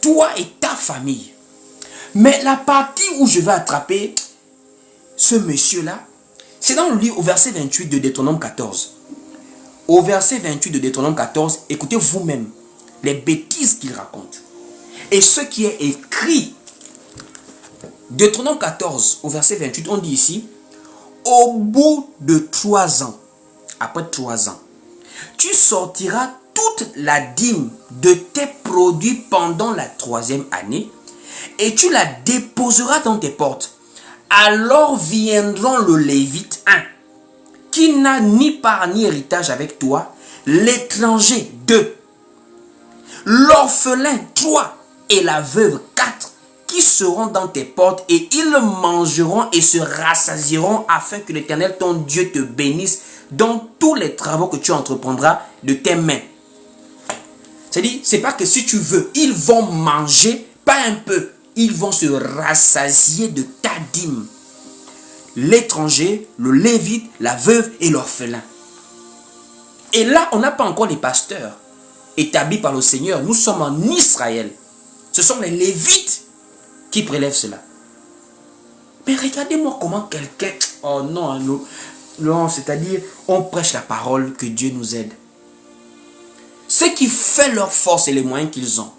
Toi et ta famille. Mais la partie où je vais attraper ce monsieur-là, c'est dans le livre au verset 28 de Deutéronome 14. Au verset 28 de Deutéronome 14, écoutez vous-même les bêtises qu'il raconte. Et ce qui est écrit, Deutéronome 14, au verset 28, on dit ici, au bout de 3 ans, après 3 ans, tu sortiras toute la dîme de tes produits pendant la 3e année et tu la déposeras dans tes portes. Alors viendront le Lévite 1, qui n'a ni part ni héritage avec toi, l'étranger 2, l'orphelin 3 et la veuve 4, qui seront dans tes portes et ils mangeront et se rassasieront afin que l'Éternel ton Dieu te bénisse dans tous les travaux que tu entreprendras de tes mains. C'est-à-dire, c'est pas que si tu veux, ils vont manger, pas un peu, ils vont se rassasier de ta dîme. L'étranger, le lévite, la veuve et l'orphelin. Et là, on n'a pas encore les pasteurs établis par le Seigneur. Nous sommes en Israël. Ce sont les lévites qui prélèvent cela. Mais regardez-moi comment quelqu'un... Oh non, non, c'est-à-dire, on prêche la parole, que Dieu nous aide. Ce qui fait leur force et les moyens qu'ils ont,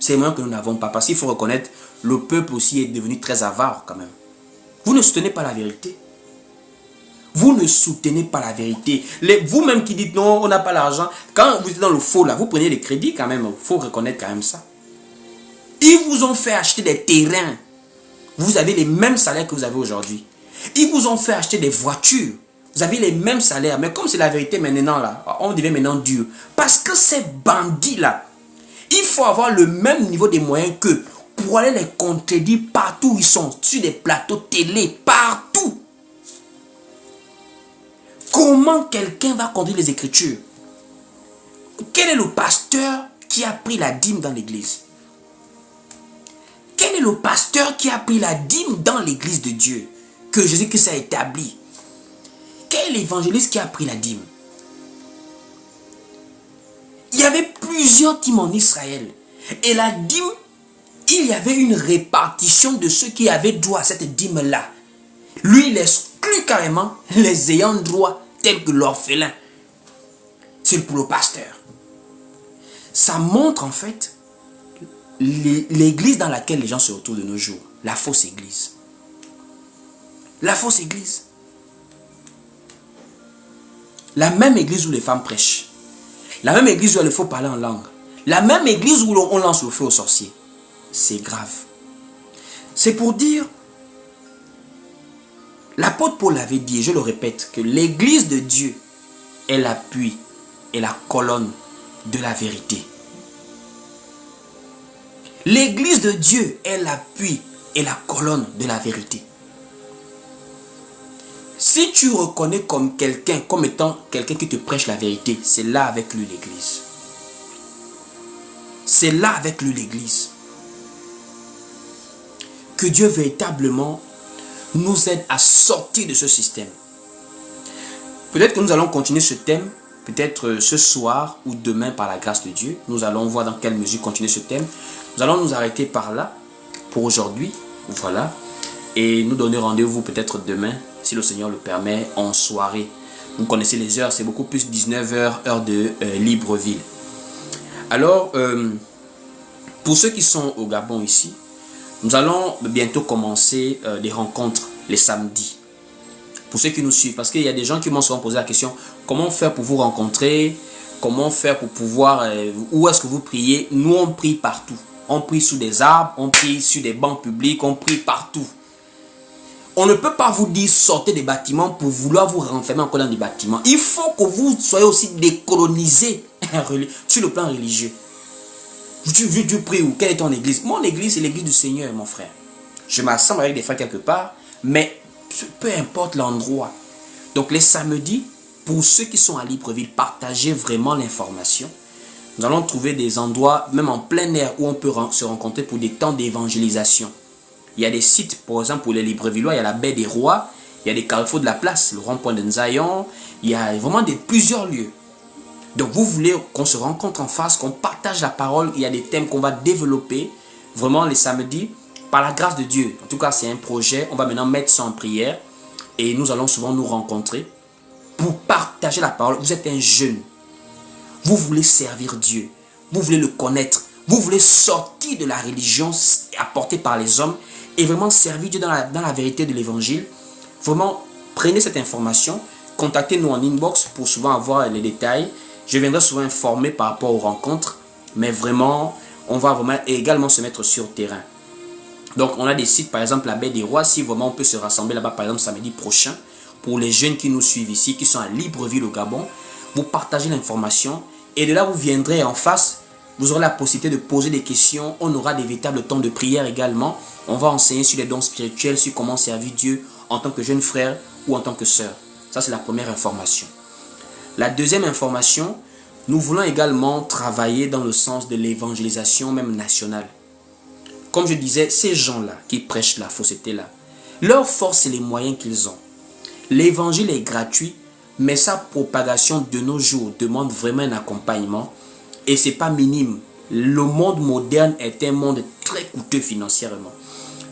c'est les moyens que nous n'avons pas. Parce qu'il faut reconnaître, le peuple aussi est devenu très avare quand même. Vous ne soutenez pas la vérité. Vous ne soutenez pas la vérité. Vous-même qui dites non, on n'a pas l'argent. Quand vous êtes dans le faux là, vous prenez les crédits quand même. Il faut reconnaître quand même ça. Ils vous ont fait acheter des terrains. Vous avez les mêmes salaires que vous avez aujourd'hui. Ils vous ont fait acheter des voitures. Vous avez les mêmes salaires. Mais comme c'est la vérité maintenant là, on devient maintenant dur. Parce que ces bandits là, il faut avoir le même niveau de moyens qu'eux pour aller les contredire partout où ils sont. Sur des plateaux télé, partout. Comment quelqu'un va conduire les Écritures? Quel est le pasteur qui a pris la dîme dans l'église? Quel est le pasteur qui a pris la dîme dans l'église de Dieu? Que Jésus-Christ a établi. Quel est l'évangéliste qui a pris la dîme? Il y avait plusieurs dîmes en Israël. Et la dîme, il y avait une répartition de ceux qui avaient droit à cette dîme-là. Lui, il exclut carrément les ayants droit, tels que l'orphelin. C'est pour le pasteur. Ça montre en fait l'église dans laquelle les gens se retrouvent de nos jours. La fausse église. La fausse église. La même église où les femmes prêchent. La même église où il faut parler en langue. La même église où on lance le feu aux sorciers. C'est grave. C'est pour dire, l'apôtre Paul avait dit, et je le répète, que l'église de Dieu est l'appui et la colonne de la vérité. L'église de Dieu est l'appui et la colonne de la vérité. Si tu reconnais comme quelqu'un, comme étant quelqu'un qui te prêche la vérité, c'est là avec lui l'église. C'est là avec lui l'église. Que Dieu véritablement nous aide à sortir de ce système. Peut-être que nous allons continuer ce thème, peut-être ce soir ou demain par la grâce de Dieu. Nous allons voir dans quelle mesure continuer ce thème. Nous allons nous arrêter par là pour aujourd'hui. Voilà. Et nous donner rendez-vous peut-être demain, si le Seigneur le permet, en soirée. Vous connaissez les heures, c'est beaucoup plus 19h, heure de Libreville. Alors, pour ceux qui sont au Gabon ici, nous allons bientôt commencer des rencontres les samedis. Pour ceux qui nous suivent, parce qu'il y a des gens qui m'ont souvent posé la question, comment faire pour vous rencontrer? Comment faire pour pouvoir, où est-ce que vous priez? Nous, on prie partout. On prie sous des arbres, on prie sur des bancs publics, on prie partout. On ne peut pas vous dire sortez des bâtiments pour vouloir vous renfermer encore dans des bâtiments. Il faut que vous soyez aussi décolonisés sur le plan religieux. Tu pries où? Quelle est ton église? Mon église, c'est l'église du Seigneur, mon frère. Je m'assemble avec des frères quelque part, mais peu importe l'endroit. Donc les samedis, pour ceux qui sont à Libreville, partagez vraiment l'information. Nous allons trouver des endroits, même en plein air, où on peut se rencontrer pour des temps d'évangélisation. Il y a des sites, par exemple, pour les Librevillois, il y a la baie des Rois, il y a des carrefours de la place, le rond-point de Nzayon, il y a vraiment plusieurs lieux. Donc vous voulez qu'on se rencontre en face, qu'on partage la parole, il y a des thèmes qu'on va développer, vraiment les samedis, par la grâce de Dieu. En tout cas, c'est un projet, on va maintenant mettre ça en prière, et nous allons souvent nous rencontrer pour partager la parole. Vous êtes un jeune, vous voulez servir Dieu, vous voulez le connaître, vous voulez sortir de la religion apportée par les hommes et vraiment servir Dieu dans la vérité de l'évangile. Vraiment, prenez cette information, contactez-nous en inbox pour souvent avoir les détails. Je viendrai souvent informer par rapport aux rencontres, mais vraiment, on va vraiment également se mettre sur terrain. Donc, on a des sites, par exemple, la baie des Rois, si vraiment on peut se rassembler là-bas, par exemple, samedi prochain, pour les jeunes qui nous suivent ici, qui sont à Libreville au Gabon, vous partagez l'information et de là, vous viendrez en face, vous aurez la possibilité de poser des questions, on aura des véritables temps de prière également, on va enseigner sur les dons spirituels, sur comment servir Dieu en tant que jeune frère ou en tant que sœur. Ça, c'est la première information. La deuxième information, nous voulons également travailler dans le sens de l'évangélisation même nationale. Comme je disais, ces gens-là qui prêchent la fausseté là, leur force, c'est les moyens qu'ils ont. L'évangile est gratuit, mais sa propagation de nos jours demande vraiment un accompagnement et c'est pas minime. Le monde moderne est un monde très coûteux financièrement.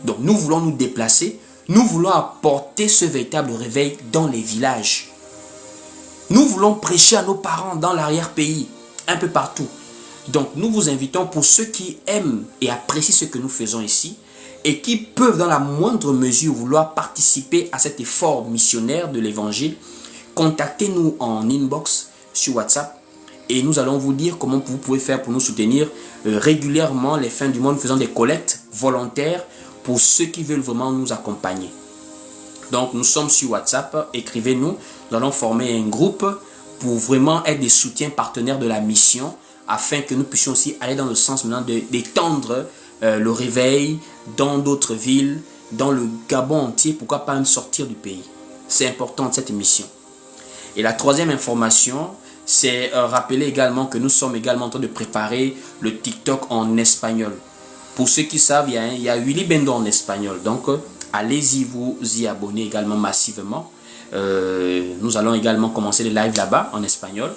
Donc nous voulons nous déplacer, nous voulons apporter ce véritable réveil dans les villages. Nous voulons prêcher à nos parents dans l'arrière-pays, un peu partout. Donc nous vous invitons, pour ceux qui aiment et apprécient ce que nous faisons ici et qui peuvent dans la moindre mesure vouloir participer à cet effort missionnaire de l'évangile, contactez-nous en inbox sur WhatsApp et nous allons vous dire comment vous pouvez faire pour nous soutenir régulièrement les fins du monde, faisant des collectes volontaires pour ceux qui veulent vraiment nous accompagner. Donc nous sommes sur WhatsApp, écrivez-nous, nous allons former un groupe pour vraiment être des soutiens partenaires de la mission afin que nous puissions aussi aller dans le sens maintenant d'étendre le réveil dans d'autres villes, dans le Gabon entier, pourquoi pas même sortir du pays. C'est important cette mission. Et la troisième information, c'est rappeler également que nous sommes également en train de préparer le TikTok en espagnol. Pour ceux qui savent, il y a Willy Bendo en espagnol. Donc, allez-y vous y abonner également massivement. Nous allons également commencer les lives là-bas en espagnol.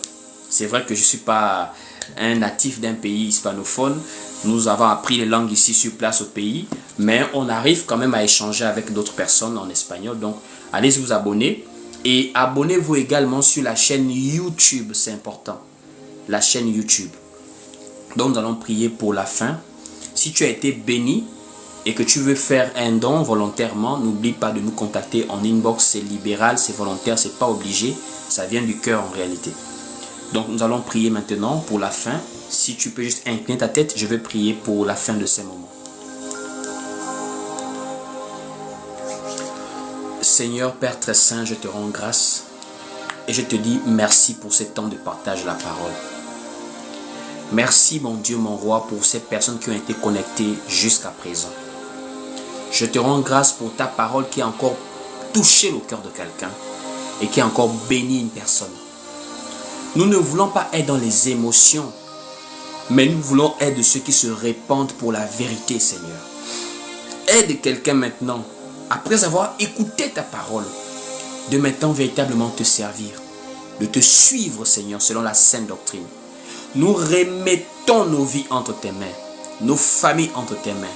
C'est vrai que je ne suis pas un natif d'un pays hispanophone. Nous avons appris les langues ici sur place au pays. Mais on arrive quand même à échanger avec d'autres personnes en espagnol. Donc, allez-y vous abonner. Et abonnez-vous également sur la chaîne YouTube, c'est important. La chaîne YouTube. Donc nous allons prier pour la fin. Si tu as été béni et que tu veux faire un don volontairement, n'oublie pas de nous contacter en inbox. C'est libéral, c'est volontaire, c'est pas obligé. Ça vient du cœur en réalité. Donc nous allons prier maintenant pour la fin. Si tu peux juste incliner ta tête, je vais prier pour la fin de ces moments. Seigneur Père très saint, je te rends grâce et je te dis merci pour ces temps de partage de la parole. Merci mon Dieu, mon roi, pour ces personnes qui ont été connectées jusqu'à présent. Je te rends grâce pour ta parole qui a encore touché le cœur de quelqu'un et qui a encore béni une personne. Nous ne voulons pas être dans les émotions, mais nous voulons être de ceux qui se répandent pour la vérité, Seigneur. Aide quelqu'un maintenant, après avoir écouté ta parole, de maintenant véritablement te servir, de te suivre, Seigneur, selon la sainte doctrine. Nous remettons nos vies entre tes mains, nos familles entre tes mains.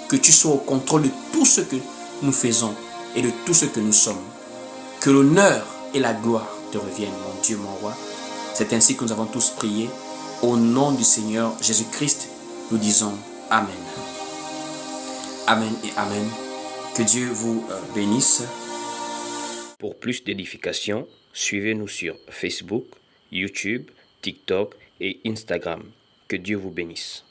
Que tu sois au contrôle de tout ce que nous faisons et de tout ce que nous sommes. Que l'honneur et la gloire te reviennent, mon Dieu, mon roi. C'est ainsi que nous avons tous prié. Au nom du Seigneur Jésus-Christ, nous disons Amen. Amen et Amen. Que Dieu vous bénisse. Pour plus d'édification, suivez-nous sur Facebook, YouTube, TikTok et Instagram. Que Dieu vous bénisse.